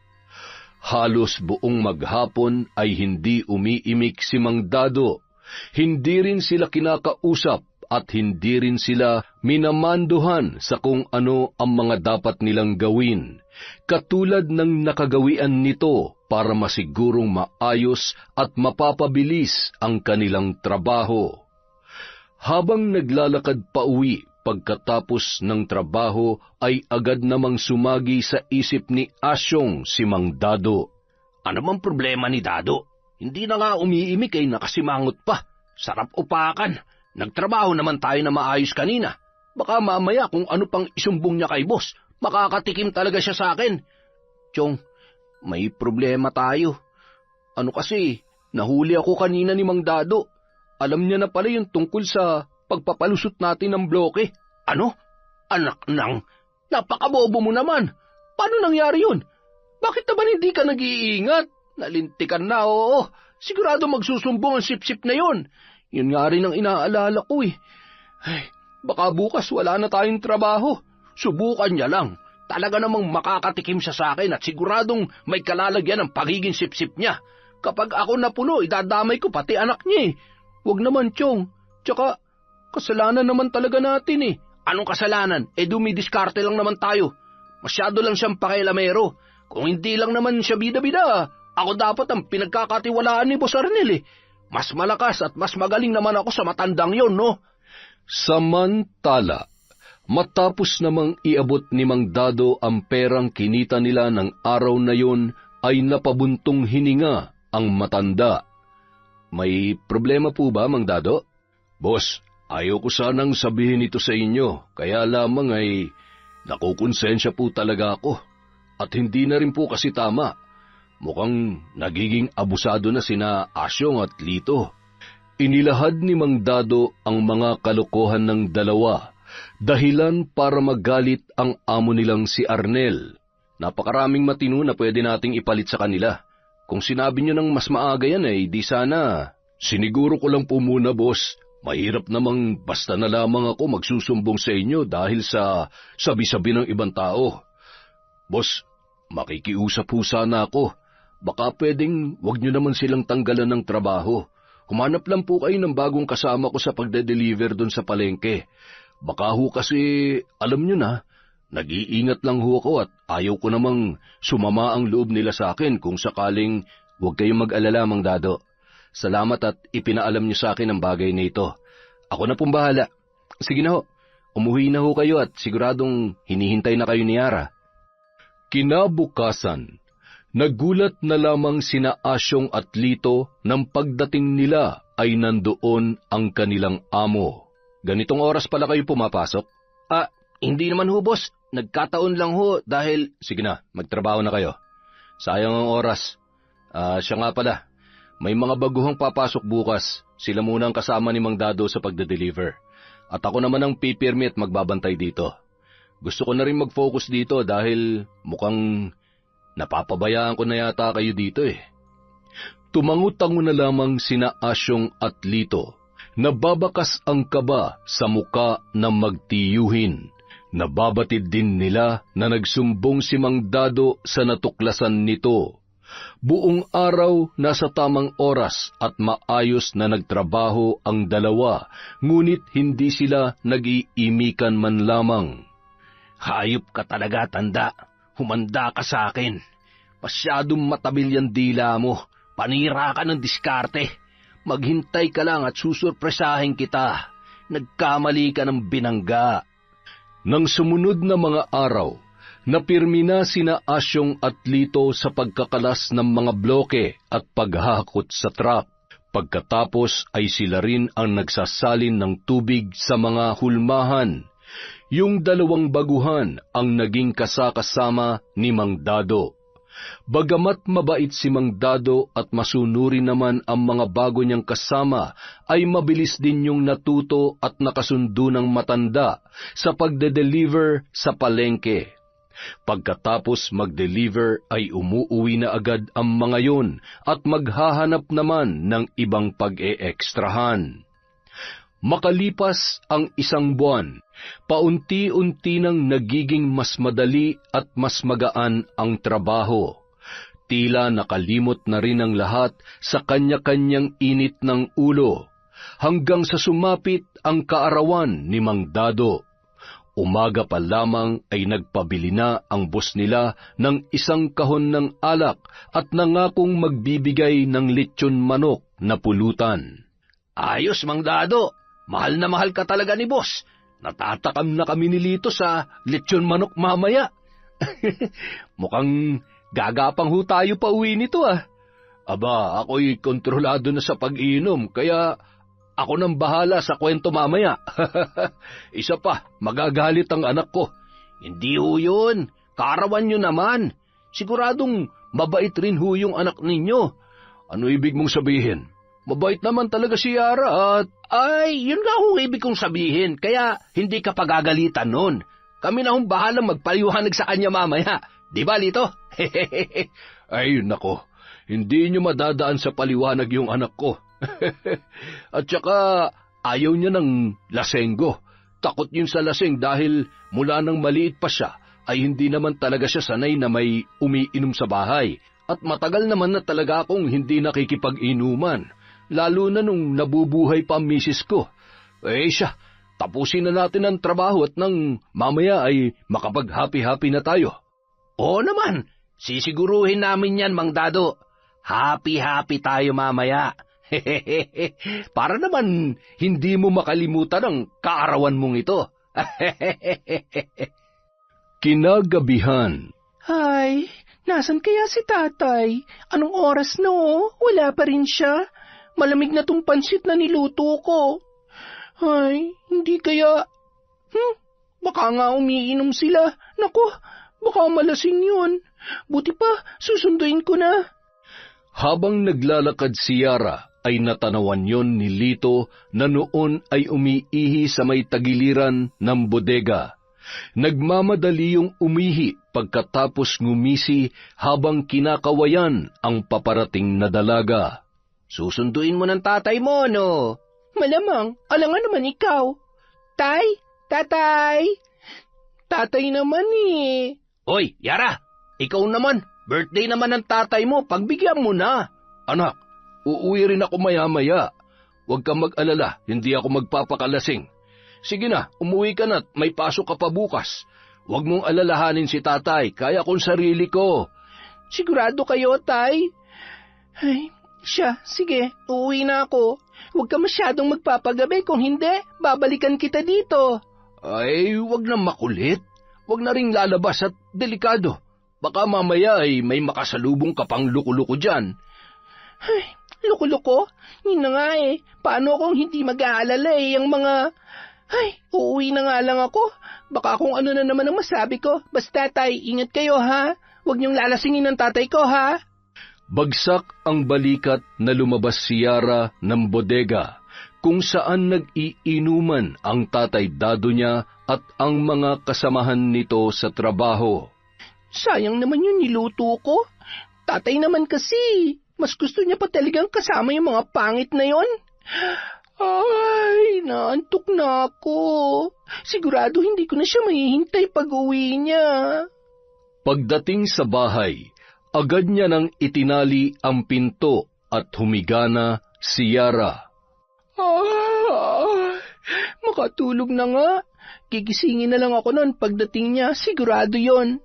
Halos buong maghapon ay hindi umiimik si Mang Dado. Hindi rin sila kinakausap at hindi rin sila minamanduhan sa kung ano ang mga dapat nilang gawin, katulad ng nakagawian nito para masigurong maayos at mapapabilis ang kanilang trabaho. Habang naglalakad pa uwi pagkatapos ng trabaho ay agad namang sumagi sa isip ni Asyong si Mang Dado. Ano mang problema ni Dado? Hindi na nga umiimik ay nakasimangot pa. Sarap upakan. Nagtrabaho naman tayo na maayos kanina. Baka mamaya kung ano pang isumbong niya kay boss, makakatikim talaga siya sa akin. Chong, may problema tayo. Ano kasi, nahuli ako kanina ni Mang Dado. Alam niya na pala yung tungkol sa pagpapalusot natin ng bloke. Ano? Anak nang, napakabobo mo naman. Paano nangyari yun? Bakit naman hindi ka nag-iingat? Nalintikan na, oo. Sigurado magsusumbong ang sip-sip na yun. Yun nga rin ang inaalala ko eh. Ay, baka bukas wala na tayong trabaho. Subukan niya lang. Talaga namang makakatikim siya sa akin at siguradong may kalalagyan ng pagiging sip-sip niya. Kapag ako napuno, idadamay ko pati anak niya eh. Huwag naman, Chong. Tsaka, kasalanan naman talaga natin eh. Anong kasalanan? Dumidiskarte lang naman tayo. Masyado lang siyang pakialamero. Kung hindi lang naman siya bida-bida, ako dapat ang pinagkakatiwalaan ni Boss Arnel eh. Mas malakas at mas magaling naman ako sa matandang yon, no? Samantala, matapos namang iabot ni Mang Dado ang perang kinita nila ng araw na yon, ay napabuntong hininga ang matanda. May problema po ba, Mang Dado? Boss, ayaw ko sanang sabihin ito sa inyo, kaya lamang ay nakukonsensya po talaga ako. At hindi na rin po kasi tama. Mukhang nagiging abusado na sina Asyong at Lito. Inilahad ni Mang Dado ang mga kalokohan ng dalawa, dahilan para magalit ang amo nilang si Arnel. Napakaraming matino na pwede nating ipalit sa kanila. Kung sinabi niyo ng mas maaga yan ay di sana. Siniguro ko lang po muna, boss. Mahirap namang basta na lamang ako magsusumbong sa inyo dahil sa sabi-sabi ng ibang tao. Boss, makikiusap po sana ako. Baka pwedeng wag niyo naman silang tanggalan ng trabaho. Humanap lang po kayo ng bagong kasama ko sa pagde-deliver doon sa palengke. Baka ho kasi, alam niyo na, nag-iingat lang ho ako at ayaw ko namang sumama ang loob nila sa akin kung sakaling huwag kayong mag-alala, Mang Dado. Salamat at ipinaalam niyo sa akin ang bagay na ito. Ako na pong bahala. Sige na ho, umuwi na ho kayo at siguradong hinihintay na kayo ni Yara. Kinabukasan, nagulat na lamang sina Asyong at Lito nang pagdating nila ay nandoon ang kanilang amo. Ganitong oras pala kayo pumapasok? Hindi naman ho, boss. Nagkataon lang ho dahil... Sige na, magtrabaho na kayo. Sayang ang oras. Siya nga pala, may mga baguhang papasok bukas. Sila muna ang kasama ni Mang Dado sa pagde-deliver. At ako naman ang pipirmi at magbabantay dito. Gusto ko na rin mag-focus dito dahil mukhang napapabayaan ko na yata kayo dito eh. Tumangutango na lamang sina Asyong at Lito. Nababakas ang kaba sa muka ng magtiyuhin. Nababatid din nila na nagsumbong si Mang Dado sa natuklasan nito. Buong araw nasa tamang oras at maayos na nagtrabaho ang dalawa, ngunit hindi sila nag-iimikan man lamang. Hayop ka talaga, tanda. Humanda ka sa akin. Masyadong matabil yan dila mo. Panira ka ng diskarte. Maghintay ka lang at susurpresahin kita. Nagkamali ka ng binangga. Nang sumunod na mga araw, napirmi na sina Asyong at Lito sa pagkakalas ng mga bloke at paghahakot sa truck. Pagkatapos ay sila rin ang nagsasalin ng tubig sa mga hulmahan. Yung dalawang baguhan ang naging kasakasama ni Mang Dado. Bagamat mabait si Mang Dado at masunuri naman ang mga bago niyang kasama, ay mabilis din yung natuto at nakasundo ng matanda sa pagde-deliver sa palengke. Pagkatapos mag-deliver ay umuuwi na agad ang mga yon at maghahanap naman ng ibang pag-e-ekstrahan. Makalipas ang 1 buwan, paunti-unti nang nagiging mas madali at mas magaan ang trabaho. Tila nakalimot na rin ang lahat sa kanya-kanyang init ng ulo, hanggang sa sumapit ang kaarawan ni Mang Dado. Umaga pa lamang ay nagpabili na ang boss nila ng 1 kahon ng alak at nangakong magbibigay ng lechon manok na pulutan. Ayos, Mang Dado. Mahal na mahal ka talaga ni boss. Natatakam na kami ni Lito sa lechon manok mamaya. Mukhang gagapang ho tayo pa uwi nito ah. Aba, ako'y kontrolado na sa pag-inom, kaya ako nang bahala sa kwento mamaya. Isa pa, magagalit ang anak ko. Hindi ho yun. Kaarawan nyo naman. Siguradong mabait rin ho yung anak ninyo. Ano ibig mong sabihin? Mabait naman talaga si Yara at... Ay, yun nga ho ibig kong sabihin, kaya hindi ka pagagalitan nun. Kami na hong bahalang magpaliwanag sa kanya mamaya. Di ba, Lito? Ay, nako. Hindi nyo madadaan sa paliwanag yung anak ko. At saka, ayaw niya ng lasenggo. Takot yun sa laseng dahil mula nang maliit pa siya, ay hindi naman talaga siya sanay na may umiinom sa bahay. At matagal naman na talaga akong hindi nakikipag-inuman. Lalo na nung nabubuhay pa ang misis ko. Siya, tapusin na natin ang trabaho at nang mamaya ay makapag-happy-happy na tayo. Oo naman, sisiguruhin namin yan, Mang Dado. Happy-happy tayo mamaya. Para naman hindi mo makalimutan ang kaarawan mong ito. Kinagabihan. Ay, nasan kaya si tatay? Anong oras na Wala pa rin siya. Malamig na tong pansit na niluto ko. Ay, hindi kaya... Baka nga umiinom sila. Naku, baka malasing yun. Buti pa, susunduin ko na. Habang naglalakad si Yara, ay natanawan yon ni Lito na noon ay umiihi sa may tagiliran ng bodega. Nagmamadali yung umihi pagkatapos ngumisi habang kinakawayan ang paparating na dalaga. Susunduin mo ng tatay mo, no? Malamang, alangan naman ikaw. Tay, tatay. Tatay naman eh. Hoy, Yara, ikaw naman. Birthday naman ng tatay mo, pagbigyan mo na. Anak, uuwi rin ako maya-maya. Huwag kang mag-alala, hindi ako magpapakalasing. Sige na, umuwi ka na't may pasok ka pa bukas. Huwag mong alalahanin si tatay, kaya kong sarili ko. Sigurado kayo, tay? Ay, siya, sige, uuwi na ako. Huwag ka masyadong magpapagabi, kung hindi, babalikan kita dito. Ay, huwag na makulit. Huwag na ring lalabas at delikado. Baka mamaya ay may makasalubong ka pang luko-luko dyan. Ay, luko-luko? Yun na nga eh. Paano kung hindi mag-aalala ang mga... Ay, uuwi na nga lang ako. Baka kung ano na naman ang masabi ko. Basta tay, ingat kayo ha. Huwag niyong lalasingin ng tatay ko ha. Bagsak ang balikat na lumabas si Yara ng bodega, kung saan nag-iinuman ang tatay Dado niya at ang mga kasamahan nito sa trabaho. Sayang naman yung niluto ko. Tatay naman kasi, mas gusto niya pa talagang kasama yung mga pangit na yon. Ay, naantok na ako. Sigurado hindi ko na siya mahihintay pag-uwi niya. Pagdating sa bahay, agad niya nang itinali ang pinto at humiga na si Yara. Makatulog na nga. Gigisingin na lang ako noon pagdating niya, sigurado yon.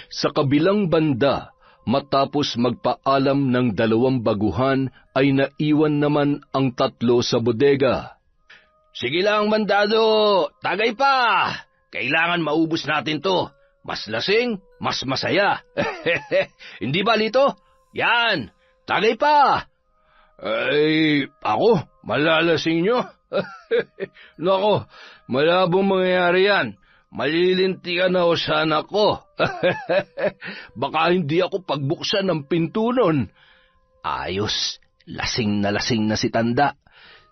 Sa kabilang banda, matapos magpaalam ng 2 baguhan, ay naiwan naman ang 3 sa bodega. Sige lang, mandado, tagay pa! Kailangan maubos natin to. Mas lasing, mas masaya. Hindi ba, Lito? Yan, tagay pa! Ay, ako? Malalasing nyo? Nako, malabong mangyayari yan. Malilintikan na o sana ko. Baka hindi ako pagbuksan ng pinto nun. Ayos, lasing na si Tanda.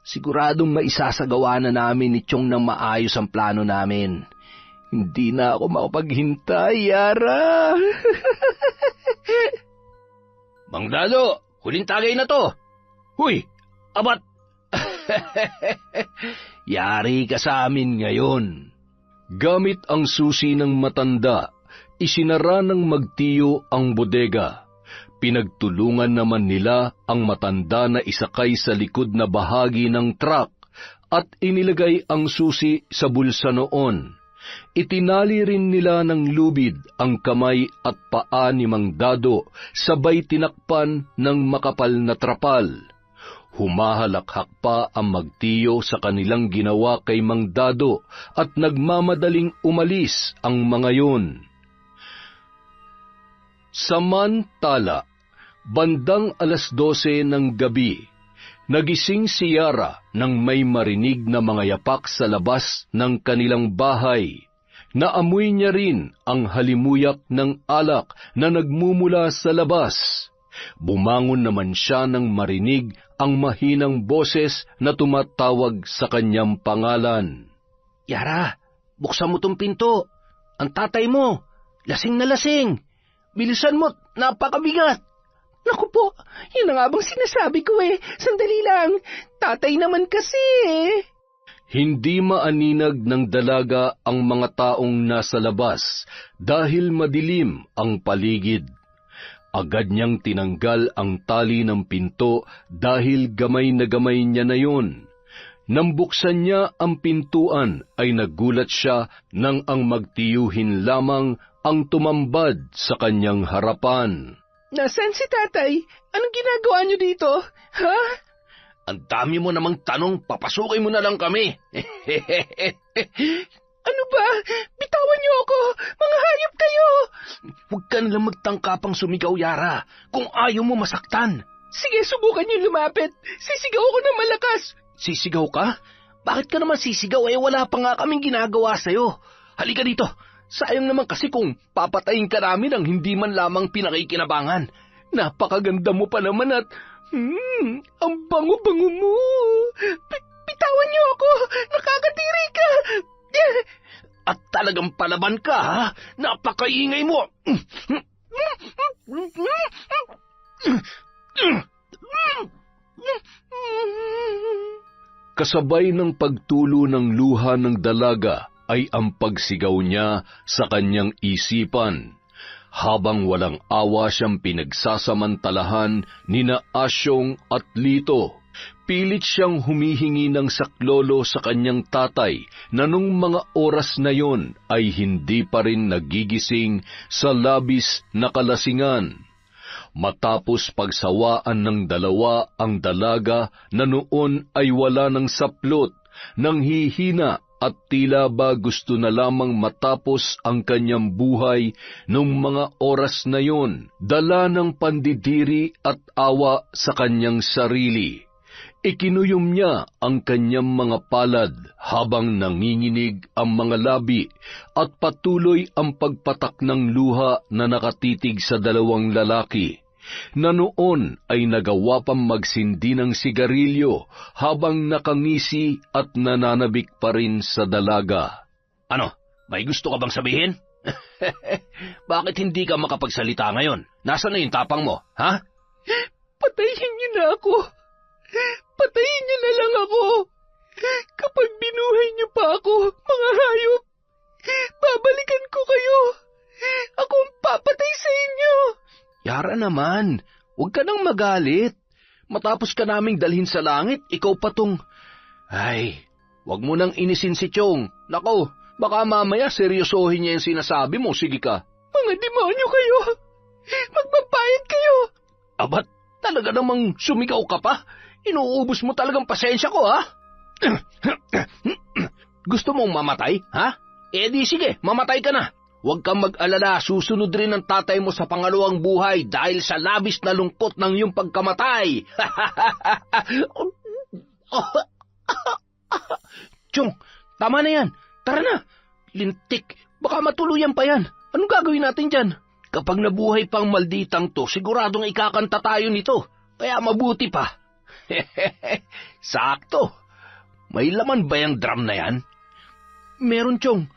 Siguradong maisasagawa na namin ni Chong ng maayos ang plano namin. Hindi na ako makapaghintay, Yara. Mang Dado, huling tagay na to. Huy, abat. Yari ka sa amin ngayon. Gamit ang susi ng matanda, isinara ng magtiyo ang bodega. Pinagtulungan naman nila ang matanda na isakay sa likod na bahagi ng truck at inilagay ang susi sa bulsa noon. Itinali rin nila ng lubid ang kamay at paa ni Mang Dado, sabay tinakpan ng makapal na trapal. Humahalakhak pa ang magtiyo sa kanilang ginawa kay Mang Dado at nagmamadaling umalis ang mga yun. Samantala, bandang 12:00 ng gabi, nagising si Yara nang may marinig na mga yapak sa labas ng kanilang bahay. Naamoy niya rin ang halimuyak ng alak na nagmumula sa labas. Bumangon naman siya nang marinig ang mahinang boses na tumatawag sa kanyang pangalan. Yara, buksan mo tong pinto. Ang tatay mo, lasing na lasing. Bilisan mo, napakabigat. Naku po, yun na nga bang sinasabi ko eh. Sandali lang, tatay naman kasi eh. Hindi maaninag ng dalaga ang mga taong nasa labas dahil madilim ang paligid. Agad niyang tinanggal ang tali ng pinto dahil gamay na gamay niya na yun. Nang buksan niya ang pintuan ay nagulat siya nang ang magtiyuhin lamang ang tumambad sa kanyang harapan. Nasaan si tatay? Anong ginagawa niyo dito? Ha? Ang dami mo namang tanong, papasukin mo na lang kami. Ano ba? Bitawan niyo ako! Mga hayop kayo! Huwag ka nalang magtangkapang sumigaw, Yara, kung ayaw mo masaktan. Sige, subukan niyo lumapit. Sisigaw ako ng malakas. Sisigaw ka? Bakit ka naman sisigaw? Wala pa nga kaming ginagawa sa'yo. Halika dito. Sayang naman kasi kung papatayin ka namin ang hindi man lamang pinakikinabangan. Napakaganda mo pa naman at... ang bango-bango mo. Bitawan niyo ako! Nakakadiri ka! At talagang palaban ka, ha? Napakaingay mo! Kasabay ng pagtulo ng luha ng dalaga ay ang pagsigaw niya sa kanyang isipan, habang walang awa siyang pinagsasamantalahan nina Asyong at Lito. Pilit siyang humihingi ng saklolo sa kanyang tatay na nung mga oras na yon ay hindi pa rin nagigising sa labis na kalasingan. Matapos pagsawaan ng dalawa ang dalaga na noon ay wala ng saplot, nang hihina at tila ba gusto na lamang matapos ang kanyang buhay nung mga oras na yon, dala ng pandidiri at awa sa kanyang sarili. Ikinuyom niya ang kanyang mga palad habang nanginginig ang mga labi at patuloy ang pagpatak ng luha na nakatitig sa dalawang lalaki, na noon ay nagawa pang magsindi ng sigarilyo habang nakangisi at nananabik pa rin sa dalaga. Ano, may gusto ka bang sabihin? Bakit hindi ka makapagsalita ngayon? Nasaan na yung tapang mo, ha? Patayin niyo na ako! Patayin niyo na lang ako! naman. Huwag ka nang magalit. Matapos ka naming dalhin sa langit, ikaw pa tong... Ay, huwag mo nang inisin si Chong. Nako, baka mamaya seryosohin niya yung sinasabi mo. Sige ka. Mga demonyo kayo! Magbabayad kayo! Abat, talaga namang sumigaw ka pa? Inuubos mo talagang pasensya ko, ha? Gusto mong mamatay, ha? Eh di sige, mamatay ka na. Huwag kang mag-alala, susunod rin ang tatay mo sa pangalawang buhay dahil sa labis na lungkot ng iyong pagkamatay. Chong, tama na yan. Tara na. Lintik, baka matuluyan pa yan. Anong gagawin natin dyan? Kapag nabuhay pang malditang to, siguradong ikakanta tayo nito. Kaya mabuti pa. Sakto. May laman ba yung drum na yan? Meron, Chong.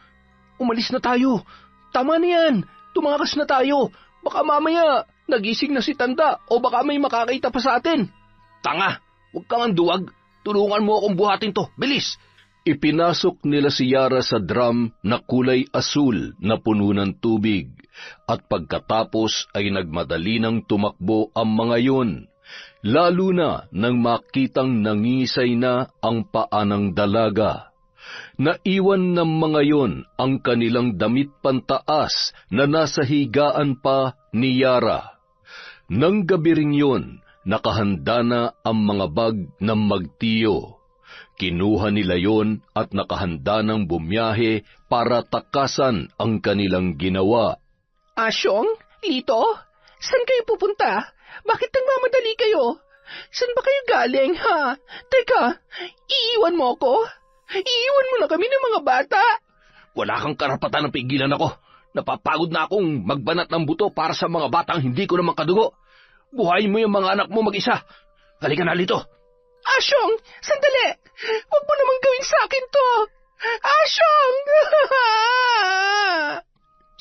Umalis na tayo. Tama na yan. Tumakas na tayo. Baka mamaya nagising na si Tanda o baka may makakita pa sa atin. Tanga, huwag kang duwag. Tulungan mo akong buhatin to. Bilis! Ipinasok nila si Yara sa drum na kulay asul na puno ng tubig, at pagkatapos ay nagmadali ng tumakbo ang mga yun, lalo na nang makitang nangisay na ang paa ng dalaga. Naiwan ng mga yon ang kanilang damit pantaas na nasa higaan pa ni Yara. Nang gabi ring yun, nakahanda na ang mga bag ng magtiyo. Kinuha nila yon at nakahanda ng bumiyahe para takasan ang kanilang ginawa. Asyong? Lito? Saan kayo pupunta? Bakit nagmamadali kayo? Saan ba kayo galing, ha? Teka, iiwan mo ako? Iiwan mo na kami ng mga bata? Wala kang karapatan na pigilan ako. Napapagod na akong magbanat ng buto para sa mga batang hindi ko naman kadugo. Buhayin mo yung mga anak mo mag-isa. Halika na, Lito. Asyong, sandali! Huwag mo namang gawin sa akin to! Asyong!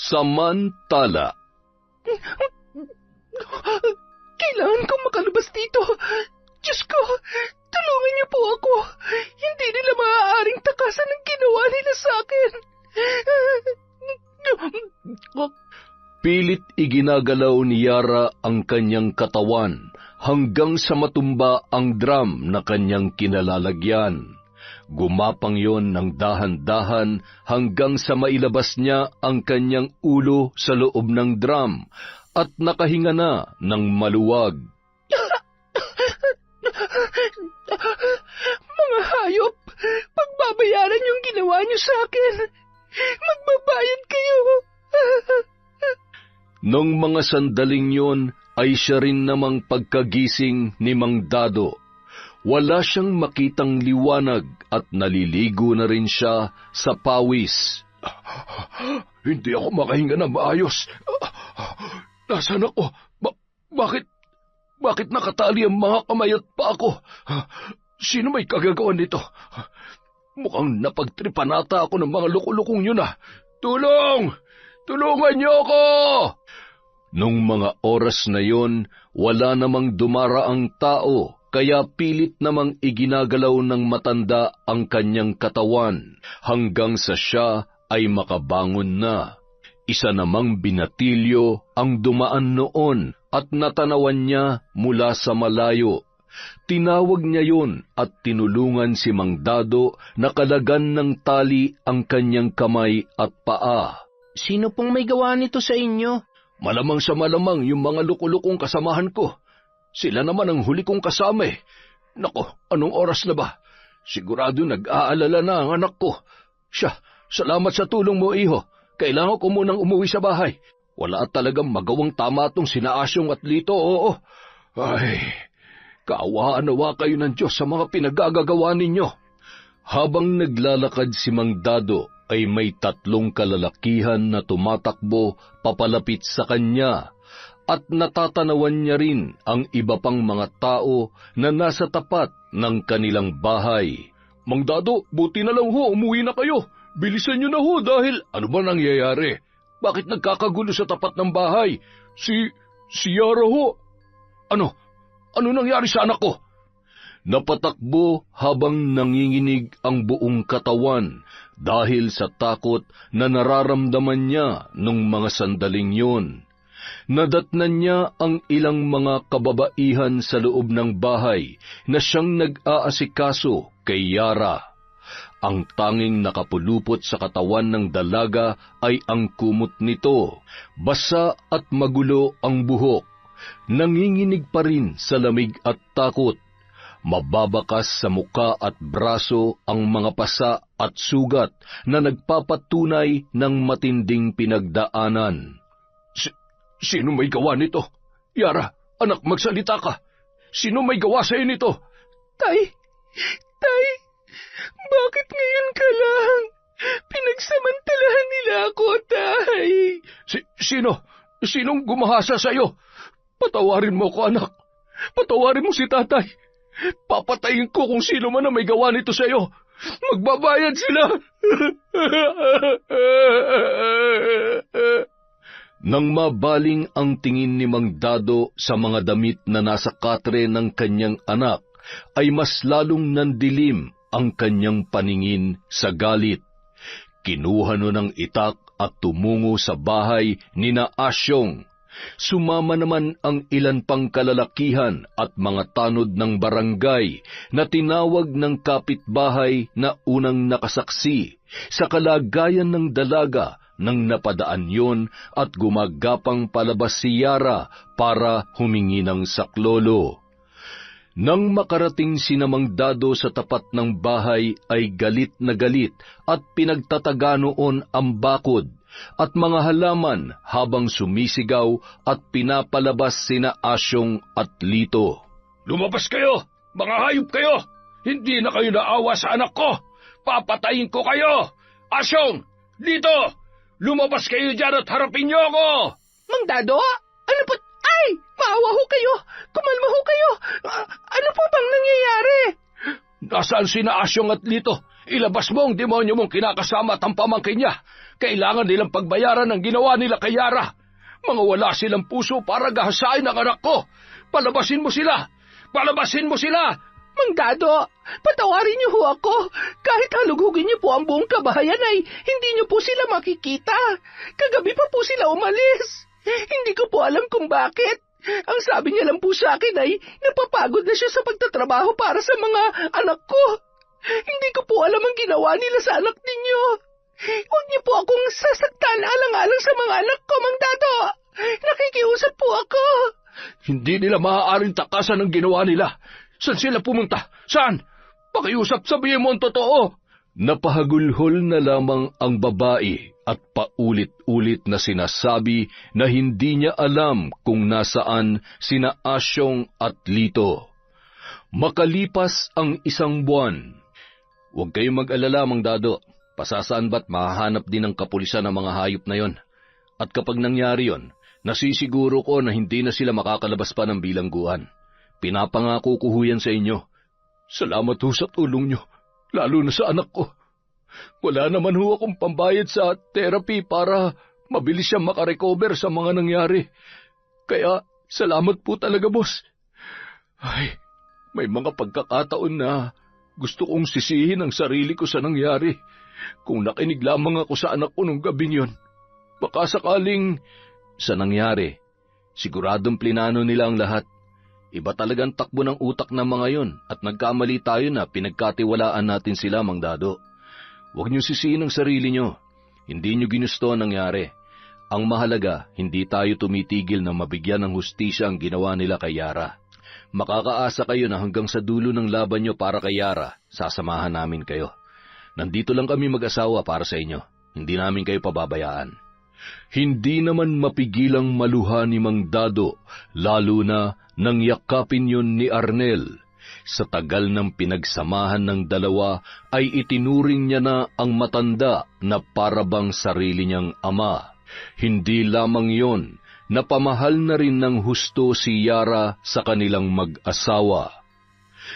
Samantala, Kailangan kong makalabas dito. Diyos ko, tulungan niyo po ako. Hindi nila maaaring takasan ang ginawa nila sa akin. pilit iginagalaw ni Yara ang kanyang katawan hanggang sa matumba ang drum na kanyang kinalalagyan. Gumapang yon ng dahan-dahan hanggang sa mailabas niya ang kanyang ulo sa loob ng drum at nakahinga na ng maluwag. Mga hayop, pagbabayaran yung ginawa niyo sa akin. Magbabayad kayo. Nung mga sandaling yon ay siya rin namang pagkagising ni Mang Dado. Wala siyang makitang liwanag at naliligo na rin siya sa pawis. Hindi ako makahinga na maayos. Nasaan ako? Bakit nakatali ang mga kamay at paa ko? Sino may kagagawan nito? Mukhang napagtripan ata ako ng mga lukulukong yun ah. Tulong! Tulungan niyo ako! Nung mga oras na yon, wala namang dumaraang tao, kaya pilit namang iginagalaw ng matanda ang kanyang katawan hanggang sa siya ay makabangon na. Isa namang binatilyo ang dumaan noon at natanawan niya mula sa malayo. Tinawag niya yon at tinulungan si Mang Dado na kalagan ng tali ang kanyang kamay at paa. Sino pong may gawa nito sa inyo? Malamang sa malamang yung mga lukulukong kasamahan ko. Sila naman ang huli kong kasama eh. Nako, anong oras na ba? Sigurado nag-aalala na ang anak ko. Siya, salamat sa tulong mo, iho. Kailangan ko munang umuwi sa bahay. Wala talagang magawang tama tong sina Asyong at Lito, oo. Ay, kaawaan nawa kayo ng Diyos sa mga pinagagagawa ninyo. Habang naglalakad si Mang Dado, ay may 3 kalalakihan na tumatakbo papalapit sa kanya at natatanawan niya rin ang iba pang mga tao na nasa tapat ng kanilang bahay. Mang Dado, buti na lang ho, umuwi na kayo. Bilisan niyo na ho dahil ano ba nangyayari? Bakit nagkakagulo sa tapat ng bahay? Si Yara ho. Ano nangyari sa anak ko? Napatakbo habang nanginginig ang buong katawan dahil sa takot na nararamdaman niya nung mga sandaling yon. Nadatnan niya ang ilang mga kababaihan sa loob ng bahay na siyang nag-aasikaso kay Yara. Ang tanging nakapulupot sa katawan ng dalaga ay ang kumot nito. Basa at magulo ang buhok. Nanginginig pa rin sa lamig at takot. Mababakas sa muka at braso ang mga pasa at sugat na nagpapatunay ng matinding pinagdaanan. Sino may gawa nito? Yara, anak, magsalita ka. Sino may gawa sa iyo nito? Tay, bakit ngayon ka lang? Pinagsamantalahan nila ako, Tay. Sinong gumahasa sa iyo? Patawarin mo ko, anak. Patawarin mo si tatay. Papatayin ko kung sino man na may gawa nito sa iyo. Magbabayad sila. Nang mabaling ang tingin ni Mang Dado sa mga damit na nasa katre ng kanyang anak, ay mas lalong nandilim ang kanyang paningin sa galit. Kinuha no ng itak at tumungo sa bahay ni na Asyong. Sumama naman ang ilan pang kalalakihan at mga tanod ng barangay na tinawag ng kapitbahay na unang nakasaksi sa kalagayan ng dalaga nang napadaan yon at gumagapang palabas si Yara para humingi ng saklolo. Nang makarating si Mang Dado sa tapat ng bahay ay galit na galit at pinagtataga noon ang bakod at mga halaman habang sumisigaw at pinapalabas sina Asyong at Lito. Lumabas kayo! Mga hayop kayo! Hindi na kayo naawa sa anak ko! Papatayin ko kayo! Asyong! Lito! Lumabas kayo dyan at harapin niyo ako! Mang Dado, ano po? Ay! Maawa ho kayo! Kumalma ho kayo! Ano po bang nangyayari? Nasaan sina Asyong at Lito? Ilabas mo ang demonyo mong kinakasama at ang pamangkin niya. Kailangan nilang pagbayaran ng ginawa nila kay Yara. Mga wala silang puso para gahasain ang anak ko. Palabasin mo sila! Palabasin mo sila! Mang Dado, patawarin niyo ho ako. Kahit halugugin niyo po ang buong kabahayan ay hindi niyo po sila makikita. Kagabi pa po sila umalis. Hindi ko po alam kung bakit. Ang sabi niya lang po sa akin ay napapagod na siya sa pagtatrabaho para sa mga anak ko. Hindi ko po alam ang ginawa nila sa anak ninyo. Huwag niyo po akong sasaktan alang-alang sa mga anak ko, Mang Dado. Nakikiusap po ako. Hindi nila maaaring takasan ang ginawa nila. Saan sila pumunta? Saan? Pakiusap, sabihin mo ang totoo. Napahagulhol na lamang ang babae at paulit-ulit na sinasabi na hindi niya alam kung nasaan sina Asyong at Lito. Makalipas ang 1 buwan. Huwag kayong mag-alala, Mang Dado. Pasasaan ba't mahahanap din ng kapulisan ng mga hayop na yon? At kapag nangyari yon, nasisiguro ko na hindi na sila makakalabas pa ng bilangguan. Pinapangako ko yan sa inyo. Salamat ho sa tulong nyo, lalo na sa anak ko. Wala naman ho akong pambayad sa therapy para mabilis siyang makarecover sa mga nangyari. Kaya salamat po talaga, boss. Ay, may mga pagkakataon na gusto kong sisihin ang sarili ko sa nangyari. Kung nakinig lamang ako sa anak ko nung gabing yon, baka sakaling... Sa nangyari, siguradong plinano nila ang lahat. Iba talagang takbo ng utak ng mga yon at nagkamali tayo na pinagkatiwalaan natin sila, Mang Dado. Huwag niyo sisihin ang sarili niyo. Hindi niyo ginusto ang nangyari. Ang mahalaga, hindi tayo tumitigil na mabigyan ng hustisya ang ginawa nila kay Yara. Makakaasa kayo na hanggang sa dulo ng laban niyo para kay Yara, sasamahan namin kayo. Nandito lang kami mag-asawa para sa inyo. Hindi namin kayo pababayaan. Hindi naman mapigilang maluha ni Mang Dado, lalo na nang yakapin yun ni Arnel. Sa tagal ng pinagsamahan ng dalawa ay itinuring niya na ang matanda na parabang sarili niyang ama. Hindi lamang yon, napamahal na rin ng husto si Yara sa kanilang mag-asawa.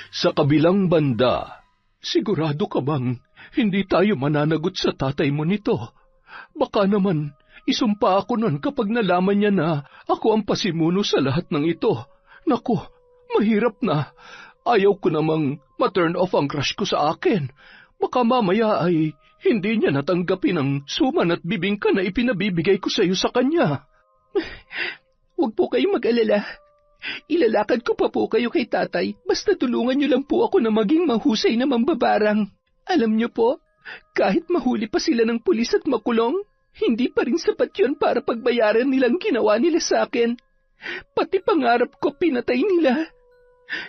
Sa kabilang banda, sigurado ka bang hindi tayo mananagot sa tatay mo nito? Baka naman isumpa ako nun kapag nalaman niya na ako ang pasimuno sa lahat ng ito. Naku, mahirap na. Ayaw ko namang ma-turn off ang crush ko sa akin. Baka mamaya ay hindi niya natanggapin ang suman at bibingka na ipinabibigay ko sa iyo sa kanya. Huwag po kayong mag-alala. Ilalakad ko pa po kayo kay tatay, basta tulungan niyo lang po ako na maging mahusay na mambabarang. Alam niyo po, kahit mahuli pa sila ng pulis at makulong, hindi pa rin sapat yun para pagbayaran nilang ginawa nila sa akin. Pati pangarap ko pinatay nila.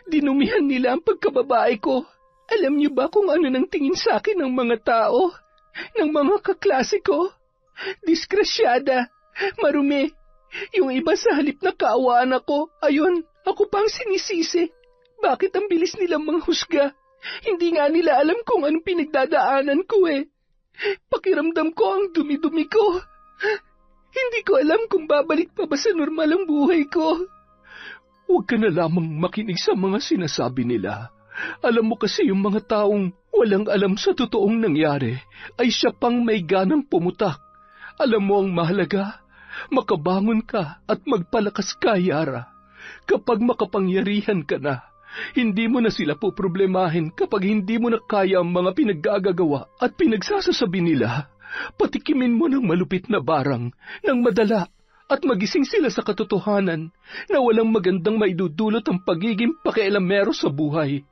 Dinumihan nila ang pagkababae ko. Alam niyo ba kung ano nang tingin sa akin ng mga tao? Ng mga kaklase ko? Diskrasyada, marumi. Yung iba sa halip na kaawaan ako, ayun, ako pang sinisisi. Bakit ang bilis nilang manghusga? Hindi nga nila alam kung anong pinagdadaanan ko eh. Pakiramdam ko ang dumi-dumi ko. Hindi ko alam kung babalik pa ba sa normal ang buhay ko. Huwag ka na lamang makinig sa mga sinasabi nila. Alam mo kasi yung mga taong walang alam sa totoong nangyari ay siya pang may ganang pumutak. Alam mo ang mahalaga? Makabangon ka at magpalakas ka, Yara. Kapag makapangyarihan ka na, hindi mo na sila poproblemahin kapag hindi mo na kaya ang mga pinaggagawa at pinagsasasabi nila. Patikimin mo ng malupit na barang, ng madala, at magising sila sa katotohanan na walang magandang maidudulot ang pagiging pakialamero sa buhay.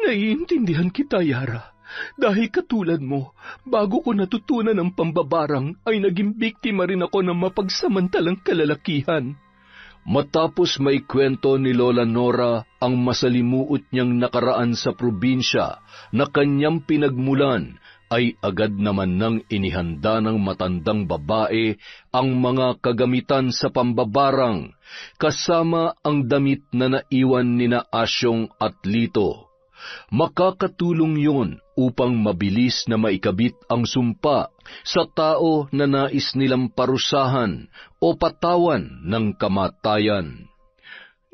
Naiintindihan kita, Yara. Dahil katulad mo, bago ko natutunan ang pambabarang ay naging biktima rin ako ng mapagsamantalang kalalakihan. Matapos may kwento ni Lola Nora ang masalimuot niyang nakaraan sa probinsya na kanyang pinagmulan, ay agad naman nang inihanda ng matandang babae ang mga kagamitan sa pambabarang, kasama ang damit na naiwan nina Asyong at Lito. Makakatulong yun upang mabilis na maikabit ang sumpa sa tao na nais nilang parusahan o patawan ng kamatayan.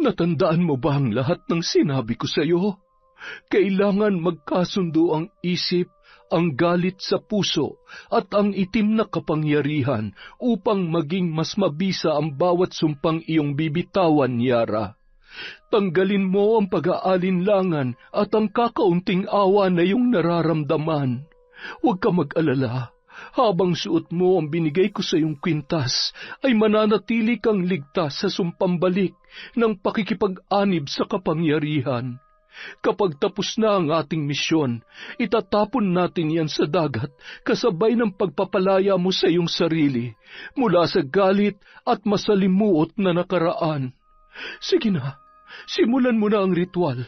Natandaan mo ba ang lahat ng sinabi ko sa iyo? Kailangan magkasundo ang isip, ang galit sa puso, at ang itim na kapangyarihan upang maging mas mabisa ang bawat sumpang iyong bibitawan, Yara. Tanggalin mo ang pag-aalinlangan at ang kakaunting awa na iyong nararamdaman. Huwag ka mag-alala. Habang suot mo ang binigay ko sa iyong kwintas, ay mananatili kang ligtas sa sumpambalik ng pakikipag-anib sa kapangyarihan. Kapag tapos na ang ating misyon, itatapon natin yan sa dagat kasabay ng pagpapalaya mo sa iyong sarili mula sa galit at masalimuot na nakaraan. Sige na, simulan mo na ang ritual.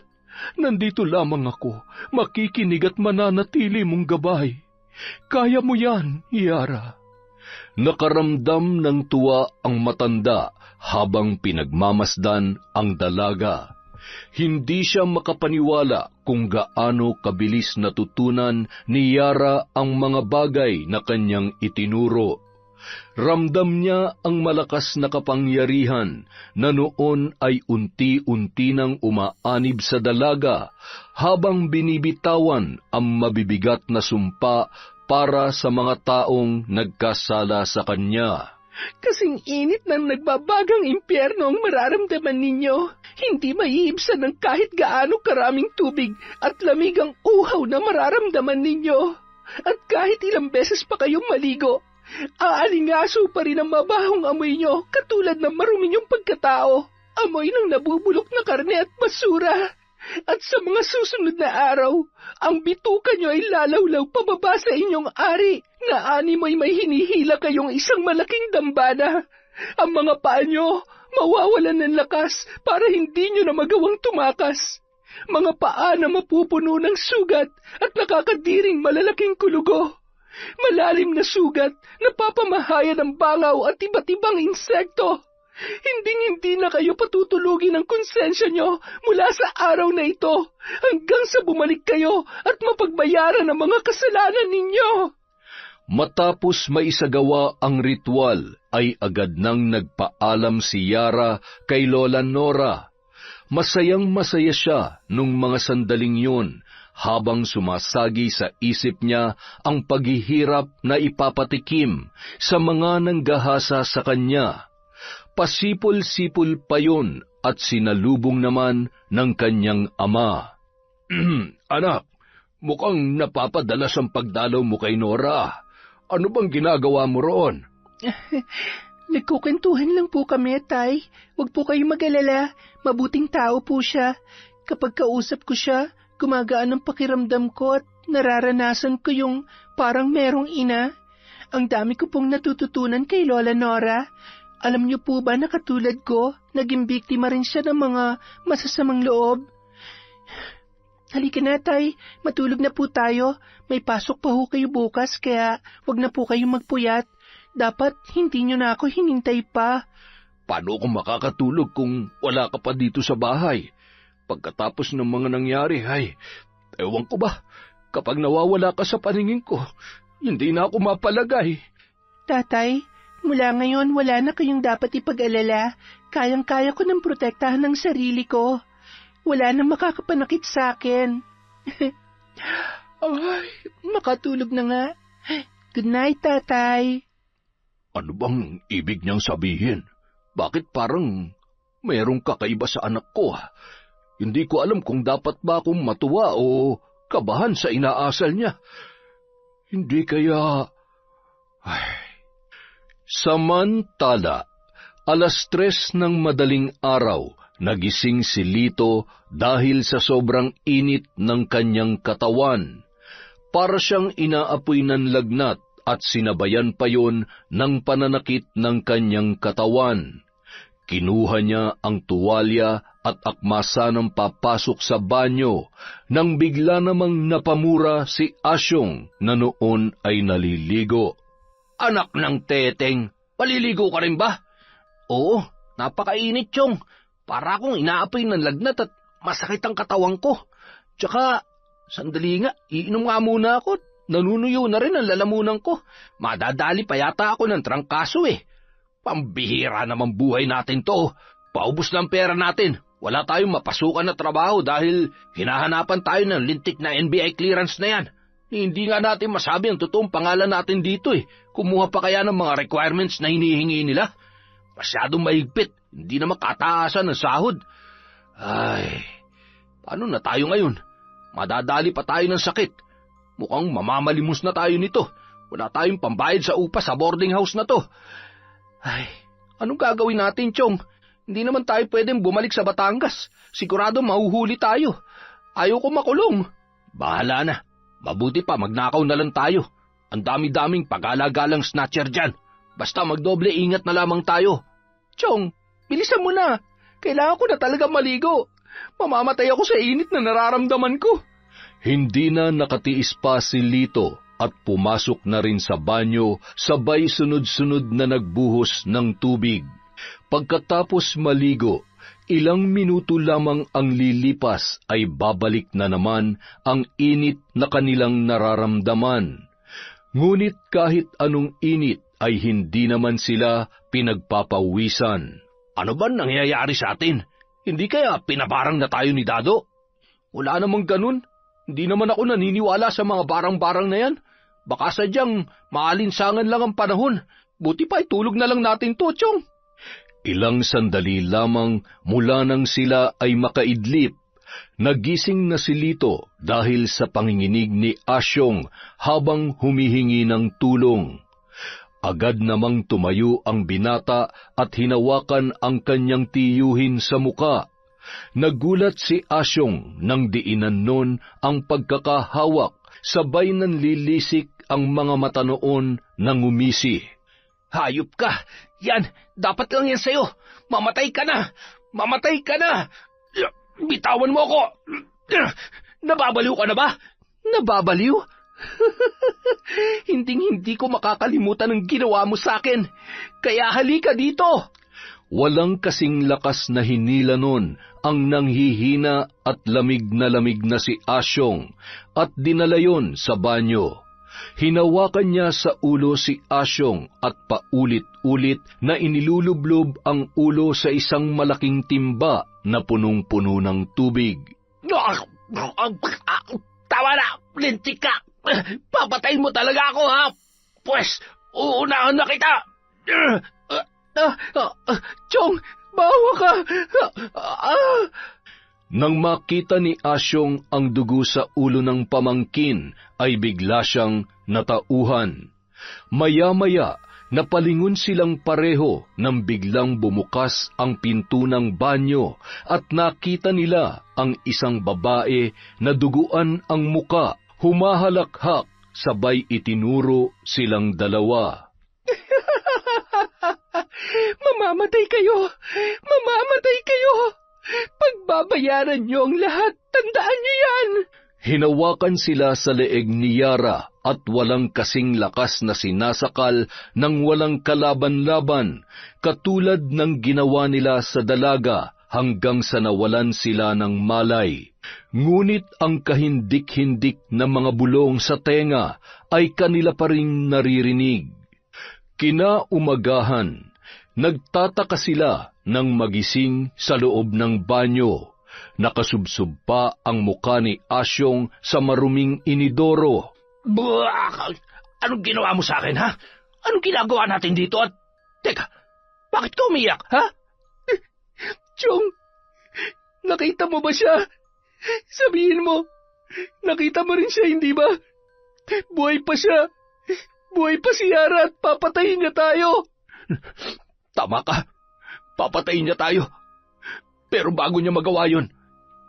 Nandito lamang ako, makikinig at mananatili mong gabay. Kaya mo yan, Yara. Nakaramdam ng tuwa ang matanda habang pinagmamasdan ang dalaga. Hindi siya makapaniwala kung gaano kabilis natutunan ni Yara ang mga bagay na kanyang itinuro. Ramdam niya ang malakas na kapangyarihan na noon ay unti-unti nang umaanib sa dalaga habang binibitawan ang mabibigat na sumpa para sa mga taong nagkasala sa kanya. Kasing init ng nagbabagang impyerno ang mararamdaman ninyo. Hindi maiibsan ng kahit gaano karaming tubig at lamig ang uhaw na mararamdaman ninyo. At kahit ilang beses pa kayong maligo, aalingaso pa rin ang mabahong amoy nyo katulad ng marumi nyong pagkatao. Amoy ng nabubulok na karne at basura. At sa mga susunod na araw, ang bituka nyo ay lalawlaw pababa sa inyong ari na animoy may hinihila kayong isang malaking dambana. Ang mga paa nyo mawawalan ng lakas para hindi nyo na magawang tumakas. Mga paa na mapupuno ng sugat at nakakadiring malalaking kulugo. Malalim na sugat na papamahayan ng bangaw at iba't ibang insekto. Hinding-hindi na kayo patutulugin ng konsensya nyo mula sa araw na ito hanggang sa bumalik kayo at mapagbayaran ang mga kasalanan ninyo. Matapos maisagawa ang ritual, ay agad nang nagpaalam si Yara kay Lola Nora. Masayang-masaya siya nung mga sandaling yun habang sumasagi sa isip niya ang paghihirap na ipapatikim sa mga nanggahasa sa kanya. Pasipol-sipol pa yun at sinalubong naman ng kanyang ama. Anak, mukhang napapadalas ang pagdalaw mo kay Nora. Ano bang ginagawa mo roon? Nagkukwentuhan lang po kami, Tay. Huwag po kayong mag-alala. Mabuting tao po siya. Kapag kausap ko siya, gumagaan ang pakiramdam ko at nararanasan ko yung parang merong ina. Ang dami ko pong natututunan kay Lola Nora. Alam niyo po ba na katulad ko, naging biktima rin siya ng mga masasamang loob? Halika na, Tay. Matulog na po tayo. May pasok pa ho kayo bukas, kaya wag na po kayong magpuyat. Dapat hindi niyo na ako hinintay pa. Paano ako makakatulog kung wala ka pa dito sa bahay? Pagkatapos ng mga nangyari, ewan ko ba, kapag nawawala ka sa paningin ko, hindi na ako mapalagay. Tatay, mula ngayon wala na kayong dapat ipag-alala. Kayang-kaya ko ng protektahan ng sarili ko. Wala nang makakapanakit sa akin. Ay, makatulog na nga. Good night, Tatay. Ano bang ibig niyang sabihin? Bakit parang mayroong kakaiba sa anak ko? Hindi ko alam kung dapat ba akong matuwa o kabahan sa inaasal niya. Hindi kaya... Samantala, 3:00 ng madaling araw, nagising si Lito dahil sa sobrang init ng kanyang katawan. Para siyang inaapoy ng lagnat at sinabayan pa yon ng pananakit ng kanyang katawan. Kinuha niya ang tuwalya at akmasa ng papasok sa banyo nang bigla namang napamura si Asyong na noon ay naliligo. Anak ng teteng, paliligo ka rin ba? Oo, napakainit, Chong. Para akong inaapoy ng lagnat at masakit ang katawan ko. Tsaka, sandali nga, iinom nga muna ako. Nanunuyo na rin ang lalamunan ko. Madadali pa yata ako ng trangkaso eh. Pambihira naman buhay natin to. Paubos na ang pera natin. Wala tayong mapasukan na trabaho dahil hinahanapan tayo ng lintik na NBI clearance na yan. Hindi nga natin masabi ang totoong pangalan natin dito eh. Kumuha pa kaya ng mga requirements na hinihingi nila? Masyadong mahigpit. Hindi na makataasan ng sahod. Ay, paano na tayo ngayon? Madadali pa tayo ng sakit. Mukhang mamamalimos na tayo nito. Wala tayong pambayad sa upa sa boarding house na to. Ay, anong gagawin natin, Chong? Hindi naman tayo pwedeng bumalik sa Batangas. Sigurado mahuhuli tayo. Ayaw ko makulong. Bahala na. Mabuti pa magnakaw na lang tayo. Ang dami-daming pag-alagalang snatcher dyan. Basta magdoble ingat na lamang tayo. Chong, bilisan mo na. Kailangan ko na talaga maligo. Mamamatay ako sa init na nararamdaman ko. Hindi na nakatiis pa si Lito at pumasok na rin sa banyo sabay sunod-sunod na nagbuhos ng tubig. Pagkatapos maligo, ilang minuto lamang ang lilipas ay babalik na naman ang init na kanilang nararamdaman. Ngunit kahit anong init ay hindi naman sila pinagpapawisan. Ano ba nangyayari sa atin? Hindi kaya pinabarang na tayo ni Dado? Wala namang ganun. Hindi naman ako naniniwala sa mga barang-barang na yan. Baka sadyang maalinsangan lang ang panahon. Buti pa itulog na lang natin to, Chong. Ilang sandali lamang mula nang sila ay makaidlip. Nagising na si Lito dahil sa panginginig ni Asyong habang humihingi ng tulong. Agad namang tumayo ang binata at hinawakan ang kanyang tiyuhin sa muka. Nagulat si Asyong nang diinan nun ang pagkakahawak, sabay nanlilisik ang mga mata noon na ngumisi. Hayop ka! Yan! Dapat lang yan sa'yo! Mamatay ka na! Mamatay ka na! Bitawan mo ako! Nababaliw ka na ba? Nababaliw? Hinding-hindi ko makakalimutan ang ginawa mo sa akin. Kaya halika dito! Walang kasing lakas na hinila nun ang nanghihina at lamig na si Asyong at dinala yon sa banyo. Hinawakan niya sa ulo si Asyong at paulit-ulit na inilulublob ang ulo sa isang malaking timba na punong-puno ng tubig. Tama na! Lintik ka! Papatayin mo talaga ako, ha? Pwes, uunahan na kita! Chong, bawa ka! Nang makita ni Asyong ang dugo sa ulo ng pamangkin, ay bigla siyang natauhan. Maya-maya, Napalingon silang pareho nang biglang bumukas ang pinto ng banyo at nakita nila ang isang babae na duguan ang muka, humahalakhak, sabay itinuro silang dalawa. Mamamatay kayo! Mamamatay kayo! Pagbabayaran niyo ang lahat, tandaan niyo yan! Hinawakan sila sa leeg ni Yara at walang kasing lakas na sinasakal ng walang kalaban-laban, katulad ng ginawa nila sa dalaga hanggang sa nawalan sila ng malay. Ngunit ang kahindik-hindik na mga bulong sa tenga ay kanila pa ring naririnig. Kinaumagahan, nagtataka sila nang magising sa loob ng banyo. Nakasubsob pa ang muka ni Asyong sa maruming inidoro. Buwak! Anong ginawa mo sa akin, ha? Anong ginagawa natin dito at... Teka, bakit ka umiyak, ha? Chong, nakita mo ba siya? Sabihin mo, nakita mo rin siya, hindi ba? Buhay pa siya. Buhay pa si Yara at papatayin niya tayo. Tama ka. Papatayin niya tayo. Pero bago niya magawa yun,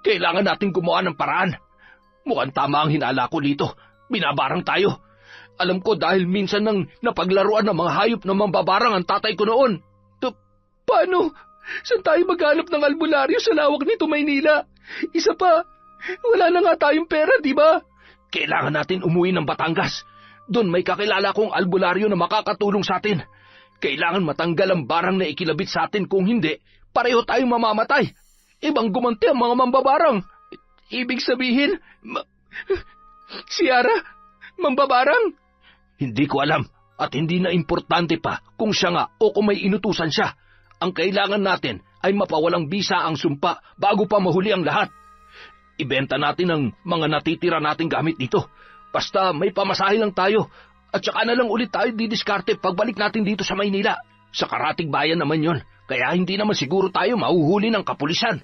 kailangan natin gumawa ng paraan. Mukhang tama ang hinala ko dito. Binabarang tayo. Alam ko dahil minsan nang napaglaruan ng mga hayop na mambabarang ang tatay ko noon. Paano? Saan tayo maghanap ng albularyo sa lawak nito, Maynila? Isa pa, wala na nga tayong pera, di ba? Kailangan natin umuwi ng Batangas. Doon may kakilala kong albularyo na makakatulong sa atin. Kailangan matanggal ang barang na ikilabit sa atin, kung hindi, pareho tayong mamamatay. Ibang gumanti ang mga mambabarang. Ibig sabihin, si Yara, mambabarang? Hindi ko alam at hindi na importante pa kung siya nga o kung may inutusan siya. Ang kailangan natin ay mapawalang bisa ang sumpa bago pa mahuli ang lahat. Ibenta natin ang mga natitira nating gamit dito. Basta may pamasahe lang tayo at saka na lang ulit tayo didiskarte pagbalik natin dito sa Maynila. Sa karatig bayan naman yon, kaya hindi naman siguro tayo mahuhuli ng kapulisan.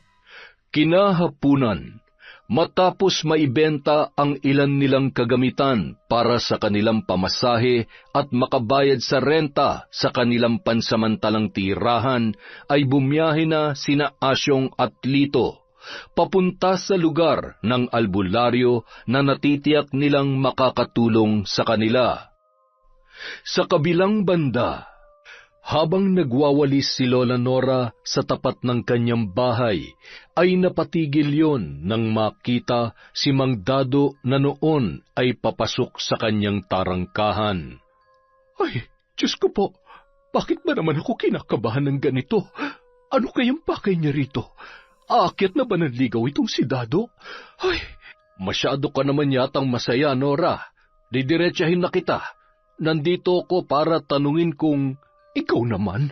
Kinahapunan, matapos maibenta ang ilan nilang kagamitan para sa kanilang pamasahe at makabayad sa renta sa kanilang pansamantalang tirahan, ay bumiyahe na sina Asyong at Lito, papunta sa lugar ng albularyo na natitiyak nilang makakatulong sa kanila. Sa kabilang banda, habang nagwawalis si Lola Nora sa tapat ng kanyang bahay, ay napatigil yon nang makita si Mang Dado na noon ay papasok sa kanyang tarangkahan. Ay, Diyos ko po, bakit ba naman ako kinakabahan ng ganito? Ano kayang pakay niya rito? Aakyat na ba ng ligaw itong si Dado? Ay, masyado ka naman yatang masaya, Nora. Didiretsahin na kita. Nandito ako para tanungin kung... Ikaw naman,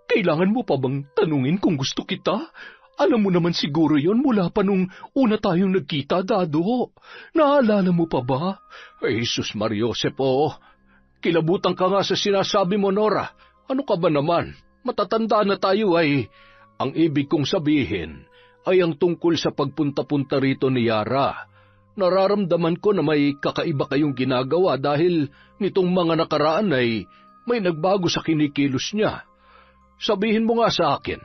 kailangan mo pa bang tanungin kung gusto kita? Alam mo naman siguro yon mula pa nung una tayong nagkita, Dado. Naalala mo pa ba? Ay, Jesus Mariosepo, kilabutan ka nga sa sinasabi mo, Nora. Ano ka ba naman? Matatanda na tayo ay... Ang ibig kong sabihin ay ang tungkol sa pagpunta-punta rito ni Yara. Nararamdaman ko na may kakaiba kayong ginagawa dahil nitong mga nakaraan ay... may nagbago sa kinikilos niya. Sabihin mo nga sa akin,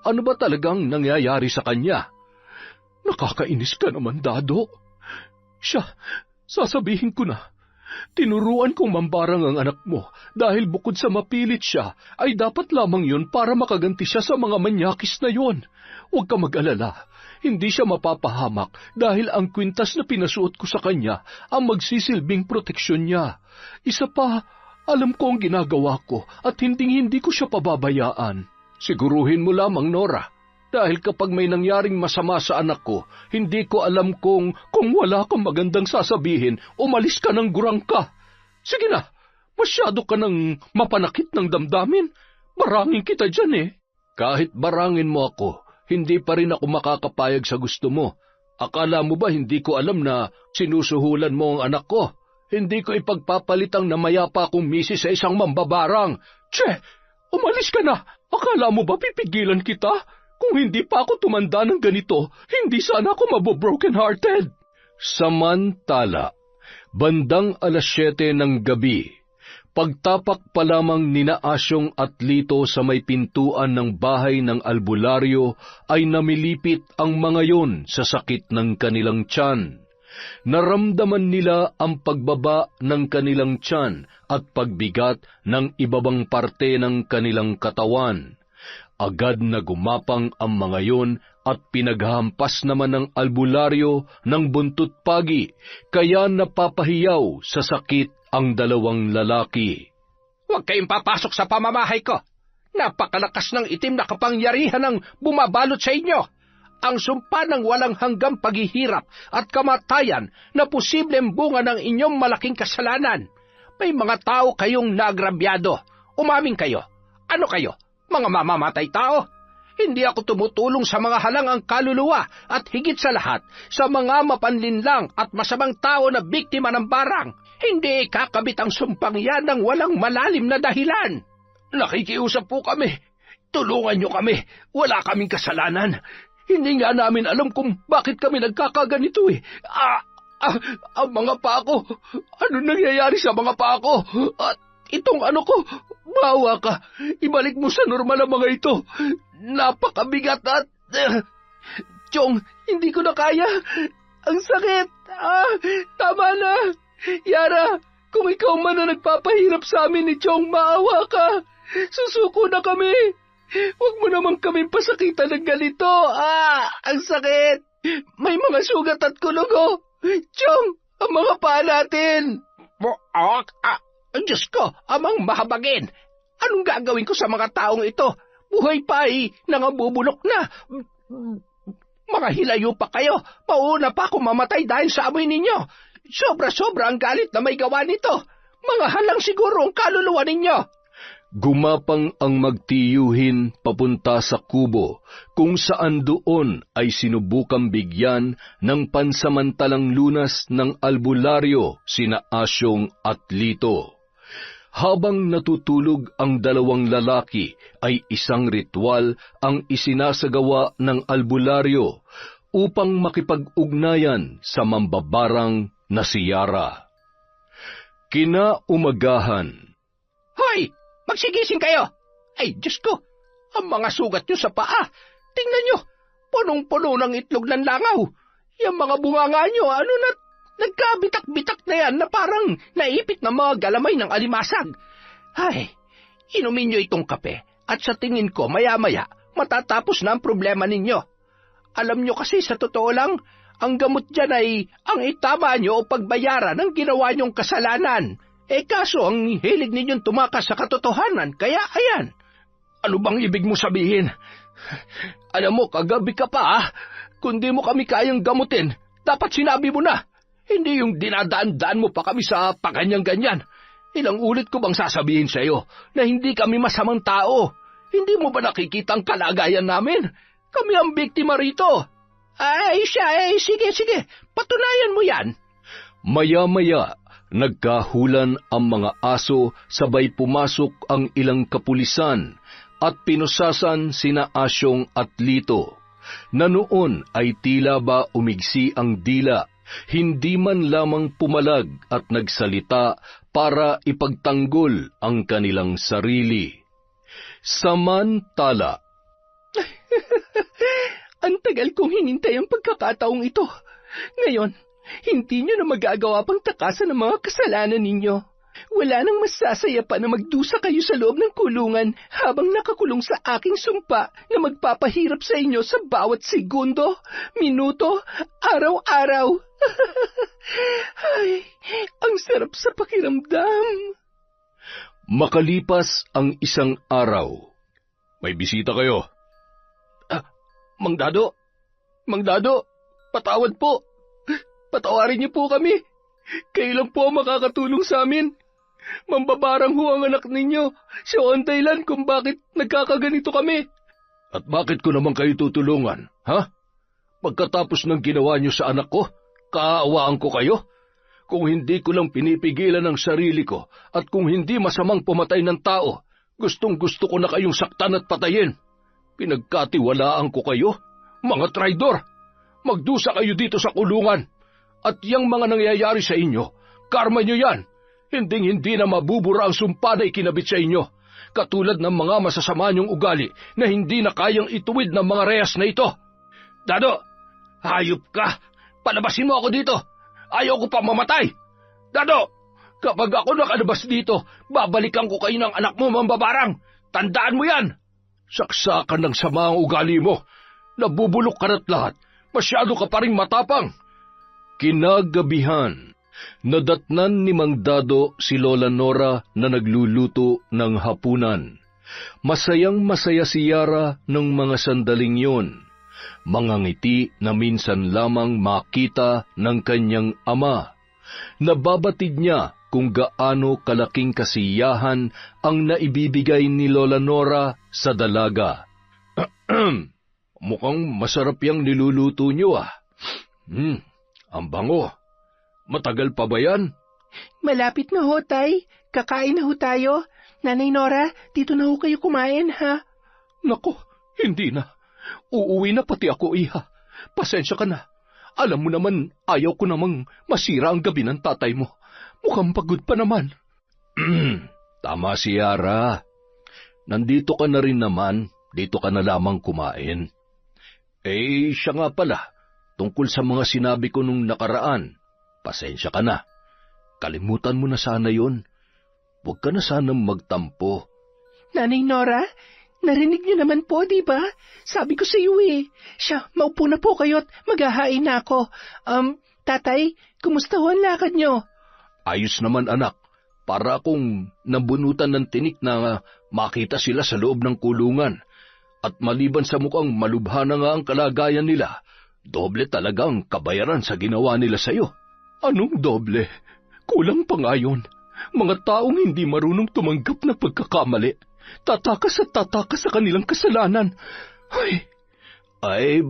ano ba talagang nangyayari sa kanya? Nakakainis ka naman, Dado. Siya, sasabihin ko na. Tinuruan kong mambarang ang anak mo dahil bukod sa mapilit siya, ay dapat lamang yun para makaganti siya sa mga manyakis na yon. Huwag ka mag-alala. Hindi siya mapapahamak dahil ang kwintas na pinasuot ko sa kanya ang magsisilbing proteksyon niya. Isa pa, alam ko ang ginagawa ko at hindi ko siya pababayaan. Siguruhin mo lamang, Nora, dahil kapag may nangyaring masama sa anak ko, hindi ko alam kung wala kang magandang sasabihin, umalis ka ng gurang ka. Sige na, masyado ka nang mapanakit ng damdamin. Barangin kita dyan eh. Kahit barangin mo ako, hindi pa rin ako makakapayag sa gusto mo. Akala mo ba hindi ko alam na sinusuhulan mo ang anak ko? Hindi ko ipagpapalitang na mayapa akong misis sa isang mambabarang. Che, umalis ka na. Akala mo ba pipigilan kita? Kung hindi pa ako tumanda ng ganito, hindi sana ako mabobroken-hearted. Samantala, bandang 7:00 ng gabi, Pagtapak pa lamang nina Asyong at Lito sa may pintuan ng bahay ng albularyo ay namilipit ang mga yon sa sakit ng kanilang tiyan. Naramdaman nila ang pagbaba ng kanilang tiyan at pagbigat ng ibabang parte ng kanilang katawan. Agad na gumapang ang mga yon at pinaghampas naman ng albularyo ng buntot pagi, kaya napapahiyaw sa sakit ang dalawang lalaki. Huwag kayong papasok sa pamamahay ko. Napakalakas ng itim na kapangyarihan ang bumabalot sa inyo. Ang sumpa ng walang hanggang paghihirap at kamatayan na posibleng bunga ng inyong malaking kasalanan. May mga tao kayong naagrabyado. Umamin kayo. Ano kayo? Mga mamamatay tao? Hindi ako tumutulong sa mga halangang kaluluwa at higit sa lahat, sa mga mapanlinlang at masamang tao na biktima ng barang. Hindi ikakabit ang sumpang yan ng walang malalim na dahilan. Nakikiusap po kami. Tulungan niyo kami. Wala kaming kasalanan. Hindi nga namin alam kung bakit kami nagkakaganito eh. Ang mga paa ko. Ano nangyayari sa mga paa ko? At itong ano ko, bawa ka. Ibalik mo sa normal ang mga ito. Napakabigat at... Chong, hindi ko na kaya. Ang sakit. Tama na. Yara, kung ikaw man na nagpapahirap sa amin ni Chong, maawa ka. Susuko na kami. Huwag mo naman kaming pasakitan ng ganito. Ang sakit. May mga sugat at kulugo. Chong, ang mga paa natin. Diyos ko, amang mahabagin. Anong gagawin ko sa mga taong ito? Buhay pa nangabubulok na. Mga hilayo pa kayo. Pauna pa ako mamatay dahil sa amoy ninyo. Sobra-sobra ang galit na may gawa nito. Mga halang siguro ang kaluluwa ninyo. Gumapang ang magtiyuhin papunta sa kubo, kung saan doon ay sinubukang bigyan ng pansamantalang lunas ng albularyo sina Asyong at Lito. Habang natutulog ang dalawang lalaki, ay isang ritual ang isinasagawa ng albularyo upang makipag-ugnayan sa mambabarang na si Yara. Kinaumagahan. Hoy! Magsigising kayo! Ay, Diyos ko! Ang mga sugat nyo sa paa! Tingnan nyo! Punong-puno ng itlog ng langaw! Yung mga bunganga nyo, nagkabitak-bitak na yan na parang naipit na mga galamay ng alimasag. Ay, inumin nyo itong kape at sa tingin ko maya-maya matatapos na ang problema ninyo. Alam nyo kasi sa totoo lang, ang gamot dyan ay ang itama nyo o pagbayaran ng ginawa nyong kasalanan. Kaso ang hilig ninyong tumakas sa katotohanan, kaya ayan. Ano bang ibig mo sabihin? Alam mo, kagabi ka pa Kung di mo kami kayang gamutin, dapat sinabi mo na. Hindi yung dinadaan-daan mo pa kami sa paganyan-ganyan. Ilang ulit ko bang sasabihin sa iyo na hindi kami masamang tao? Hindi mo ba nakikita ang kalagayan namin? Kami ang biktima rito. Sige, patunayan mo yan. Maya-maya, nagkahulan ang mga aso, sabay pumasok ang ilang kapulisan at pinusasan sina Asyong at Lito, na noon ay tila ba umigsi ang dila, hindi man lamang pumalag at nagsalita para ipagtanggol ang kanilang sarili. Samantala, ang tagal kong hinintay ang pagkakataong ito. Ngayon, hindi nyo na magagawa pang takasan ang mga kasalanan ninyo. Wala nang masasaya pa na magdusa kayo sa loob ng kulungan habang nakakulong sa aking sumpa na magpapahirap sa inyo sa bawat segundo, minuto, araw-araw. Ay, ang sarap sa pakiramdam. Makalipas ang isang araw. May bisita kayo. Mang Dado, patawad po. Patawarin niyo po kami. Kayo lang po ang makakatulong sa amin. Mambabarang ho ang anak ninyo. Siya ang dahilan kung bakit nagkakaganito kami. At bakit ko naman kayo tutulungan, ha? Pagkatapos ng ginawa niyo sa anak ko, kaawaan ko kayo? Kung hindi ko lang pinipigilan ang sarili ko at kung hindi masamang pumatay ng tao, gustong-gusto ko na kayong saktan at patayin. Pinagkatiwalaan ko kayo, mga traidor. Magdusa kayo dito sa kulungan. At yang mga nangyayari sa inyo, karma nyo yan. Hinding-hindi na mabubura ang sumpa na ikinabit sa inyo, katulad ng mga masasama niyong ugali na hindi na kayang ituwid ng mga rehas na ito. Dado, hayop ka! Palabasin mo ako dito! Ayaw ko pa mamatay! Dado, kapag ako nakalabas dito, babalikan ko kayo ng anak mo, mambabarang! Tandaan mo yan! Saksakan ng sama ang ugali mo! Nabubulok ka na't lahat! Masyado ka pa rin matapang! Kinagabihan, nadatnan ni Mang Dado si Lola Nora na nagluluto ng hapunan. Masayang-masaya si Yara ng mga sandaling yun. Mga ngiti na minsan lamang makita ng kanyang ama. Nababatid niya kung gaano kalaking kasiyahan ang naibibigay ni Lola Nora sa dalaga. Mukhang masarap yung niluluto niyo ah. Ang bango. Matagal pa ba yan? Malapit na ho, Tay. Kakain na ho tayo. Nanay Nora, dito na ho kayo kumain, ha? Nako, hindi na. Uuwi na pati ako, iha. Pasensya ka na. Alam mo naman, ayaw ko namang masira ang gabi ng tatay mo. Mukhang pagod pa naman. Tama si Yara. Nandito ka na rin naman. Dito ka na lamang kumain. Siya nga pala. Tungkol sa mga sinabi ko nung nakaraan, pasensya ka na. Kalimutan mo na sana yon. Huwag ka na sanang magtampo. Nanay Nora, narinig niyo naman po, di ba? Sabi ko sa iyo Siya, maupo na po kayo at maghahain na ako. Tatay, kumusta ho ang lakad niyo? Ayos naman anak. Para akong nabunutan ng tinik na makita sila sa loob ng kulungan. At maliban sa mukhang malubha na nga ang kalagayan nila, doble talagang kabayaran sa ginawa nila sa'yo. Anong doble? Kulang pa nga yun. Mga taong hindi marunong tumanggap na pagkakamali. Tatakas at tatakas sa kanilang kasalanan.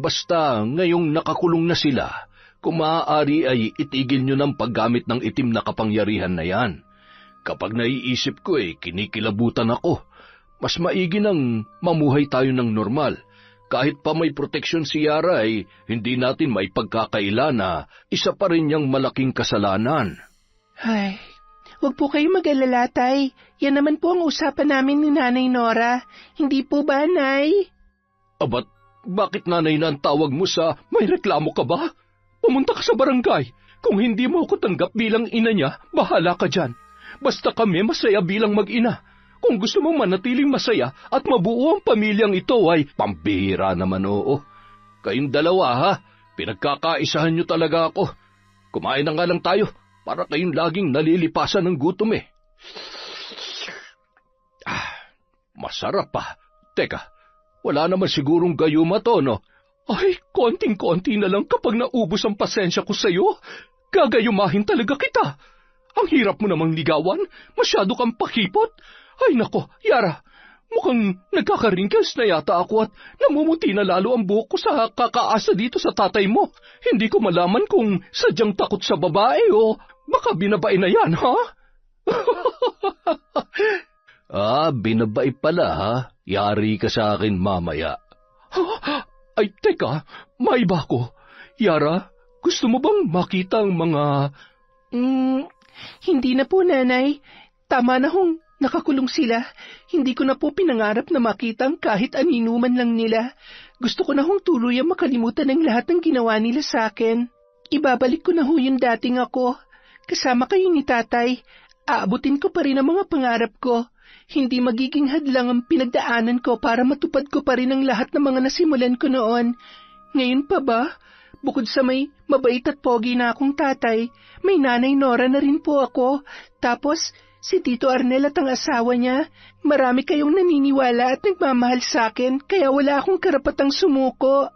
Basta ngayong nakakulong na sila, kung maaari ay itigil nyo ng paggamit ng itim na kapangyarihan na yan. Kapag naiisip ko kinikilabutan ako. Mas maigi nang mamuhay tayo ng normal. Kahit pa may proteksyon si Yara hindi natin may pagkakaila na isa pa rin niyang malaking kasalanan. Huwag po kayo mag-alala, Tay. Yan naman po ang usapan namin ni Nanay Nora. Hindi po ba, Nay? Bakit nanay na ang tawag mo sa may reklamo ka ba? Pumunta ka sa barangay. Kung hindi mo ako tanggap bilang ina niya, bahala ka dyan. Basta kami masaya bilang mag-ina. Kung gusto mong manatiling masaya at mabuo ang pamilyang ito pambihira naman oo. Kayong dalawa ha, pinagkakaisahan nyo talaga ako. Kumain na nga lang tayo para kayong laging nalilipasan ng gutom Masarap pa. Teka, wala naman sigurong gayuma to, no? Konting-konti na lang kapag naubos ang pasensya ko sa'yo. Gagayumahin talaga kita. Ang hirap mo namang ligawan, masyado kang pakipot. Nako, Yara, mukhang nagkaka-wrinkles na yata ako at namumuti na lalo ang buhok ko sa kakaasa dito sa tatay mo. Hindi ko malaman kung sadyang takot sa babae o baka binabae na yan, ha? Binabae pala, ha? Yari ka sa akin mamaya. Teka, may iba ko. Yara, gusto mo bang makita ang mga... Hindi na po, Nanay. Tama na hong nakakulong sila. Hindi ko na po pinangarap na makita ang kahit aninuman lang nila. Gusto ko na hong tuluyang makalimutan ang lahat ng ginawa nila sa akin. Ibabalik ko na ho yung dating ako. Kasama kayo ni Tatay. Aabutin ko pa rin ang mga pangarap ko. Hindi magiging hadlang ang pinagdaanan ko para matupad ko pa rin ang lahat ng mga nasimulan ko noon. Ngayon pa ba? Bukod sa may mabait at pogi na akong tatay, may Nanay Nora na rin po ako. Tapos, si Tito Arnel at ang asawa niya, marami kayong naniniwala at nagmamahal sa akin, kaya wala akong karapatang sumuko.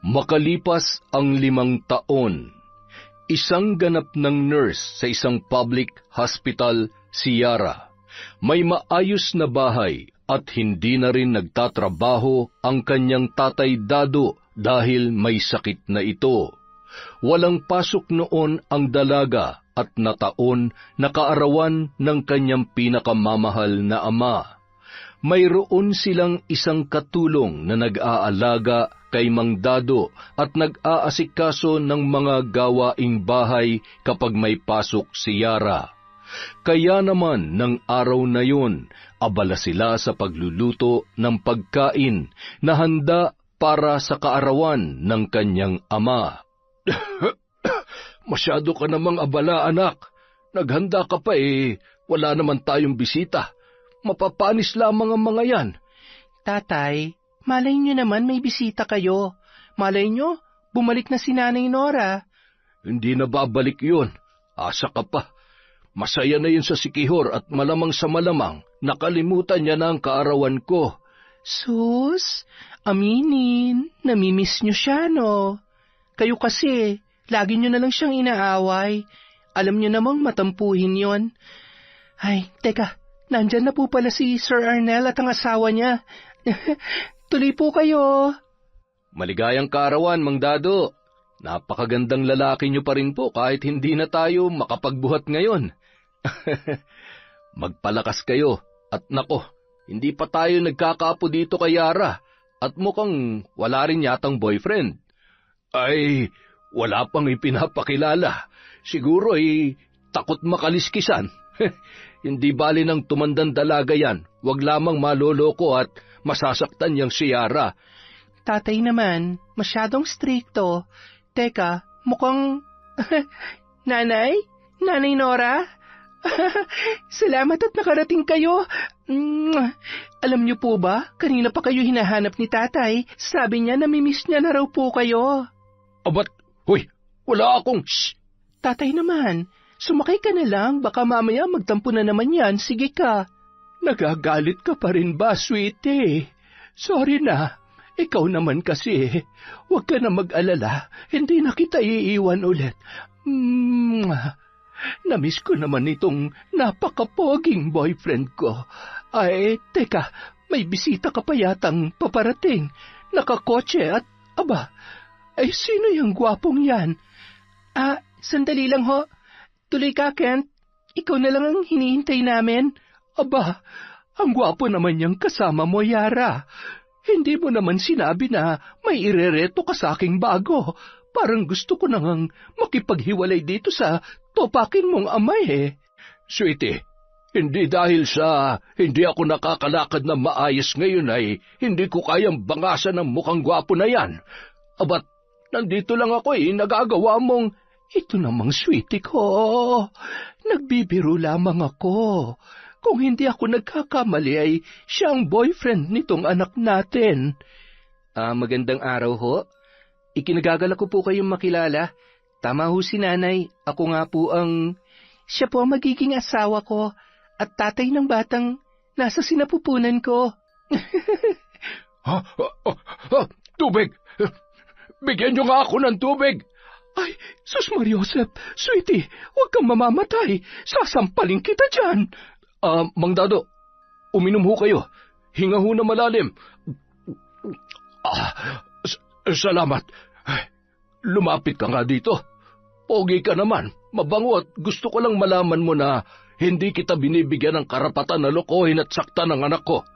Makalipas ang 5 taon, isang ganap ng nurse sa isang public hospital si Yara. May maayos na bahay at hindi na rin nagtatrabaho ang kanyang tatay Dado dahil may sakit na ito. Walang pasok noon ang dalaga at nataon na kaarawan ng kanyang pinakamamahal na ama. Mayroon silang isang katulong na nag-aalaga kay Mang Dado at nag-aasikaso ng mga gawaing bahay kapag may pasok si Yara. Kaya naman ng araw na yun, abala sila sa pagluluto ng pagkain na handa para sa kaarawan ng kanyang ama. Masyado ka namang abala, anak. Naghanda ka pa wala naman tayong bisita. Mapapanis lamang ang mga yan. Tatay, malay nyo naman may bisita kayo. Malay nyo, bumalik na si Nanay Nora. Hindi na babalik yun. Asa ka pa. Masaya na yun sa Sikihor at malamang sa malamang nakalimutan niya na ang kaarawan ko. Sus, aminin, namimiss nyo siya, no? Kayo kasi, lagi nyo na lang siyang inaaway. Alam nyo namang matampuhin yon. Ay, teka, nandyan na po pala si Sir Arnel at ang asawa niya. Tuloy po kayo. Maligayang kaarawan, Mang Dado. Napakagandang lalaki niyo pa rin po kahit hindi na tayo makapagbuhat ngayon. Magpalakas kayo. At nako, hindi pa tayo nagkakapo dito kay Yara at mukhang wala rin yatang boyfriend. Ay, wala pang ipinapakilala. Siguro takot makaliskisan. Hindi bali ng tumandang dalaga yan. Huwag lamang maloloko at masasaktan niyang si Yara. Tatay naman, masyadong strikto. Teka, mukhang... Nanay? Nanay Nora? Salamat at nakarating kayo. Alam niyo po ba, kanina pa kayo hinahanap ni tatay. Sabi niya namimiss niya na raw po kayo. Abat, hoy, wala akong... Shh! Tatay naman, sumakay ka na lang, baka mamaya magtampo na naman yan, sige ka. Nagagalit ka pa rin ba, sweetie? Sorry na, ikaw naman kasi. Huwag ka na mag-alala, hindi na kita iiwan ulit. Namiss ko naman itong napakapoging boyfriend ko. Ay, teka, may bisita ka pa yatang paparating. Nakakotse at, aba, ay sino yung gwapong yan? Sandali lang ho. Tuloy ka, Kent. Ikaw na lang ang hinihintay namin. Aba, ang gwapo naman niyang kasama mo, Yara. Hindi mo naman sinabi na may irereto ka sa aking bago. Parang gusto ko nang makipaghiwalay dito sa topakin mong amay Sweetie, hindi dahil sa hindi ako nakakalakad na maayos ngayon ay hindi ko kayang bangasan ng mukhang gwapo na yan. Abat, nandito lang ako nagagawa mong... Ito namang sweetie ko. Nagbibiro lamang ako. Kung hindi ako nagkakamali ay siya ang boyfriend nitong anak natin. Magandang araw ho. Ikinagagala ko po kayong makilala. Tama ho si nanay. Ako nga po siya po ang magiging asawa ko at tatay ng batang nasa sinapupunan ko. Tubig! Bigyan niyo nga ako ng tubig! Ay, Sus Mariosep, sweetie, huwag kang mamamatay. Sasampalin kita dyan. Mang Dado, uminom ho kayo. Hinga ho na malalim. Salamat. Lumapit ka nga dito. Pogi ka naman, mabango at gusto ko lang malaman mo na hindi kita binibigyan ng karapatan na lokohin at saktan ng anak ko.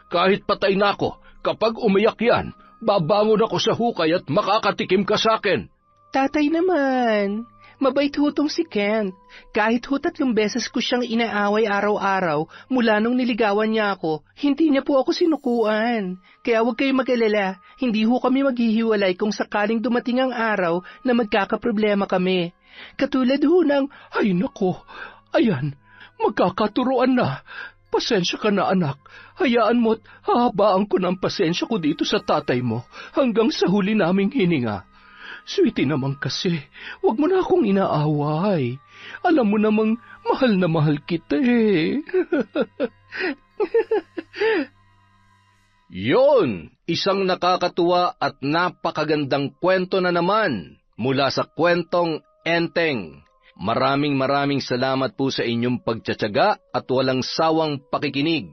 Kahit patay na ako, kapag umiyak yan, babangon ako sa hukay at makakatikim ka sa akin. Tatay naman, mabait ho tong si Kent. Kahit ho 3 beses ko siyang inaaway araw-araw mula nung niligawan niya ako, hindi niya po ako sinukuan. Kaya huwag kayong mag-alala, hindi ho kami maghihiwalay kung sakaling dumating ang araw na magkakaproblema kami. Katulad ho ng, ay nako, ayan, magkakaturuan na. Pasensya ka na anak, hayaan mo't hahabaan ko ng pasensya ko dito sa tatay mo hanggang sa huli naming hininga. Sweetie naman kasi, huwag mo na akong inaaway. Alam mo namang mahal na mahal kita Yon, isang nakakatuwa at napakagandang kwento na naman mula sa kwentong Enteng. Maraming salamat po sa inyong pagtsatsaga at walang sawang pakikinig.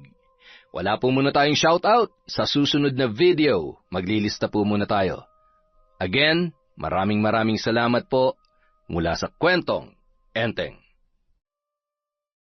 Wala po muna tayong shoutout. Sa susunod na video, maglilista po muna tayo. Again, maraming salamat po mula sa kwentong Enteng.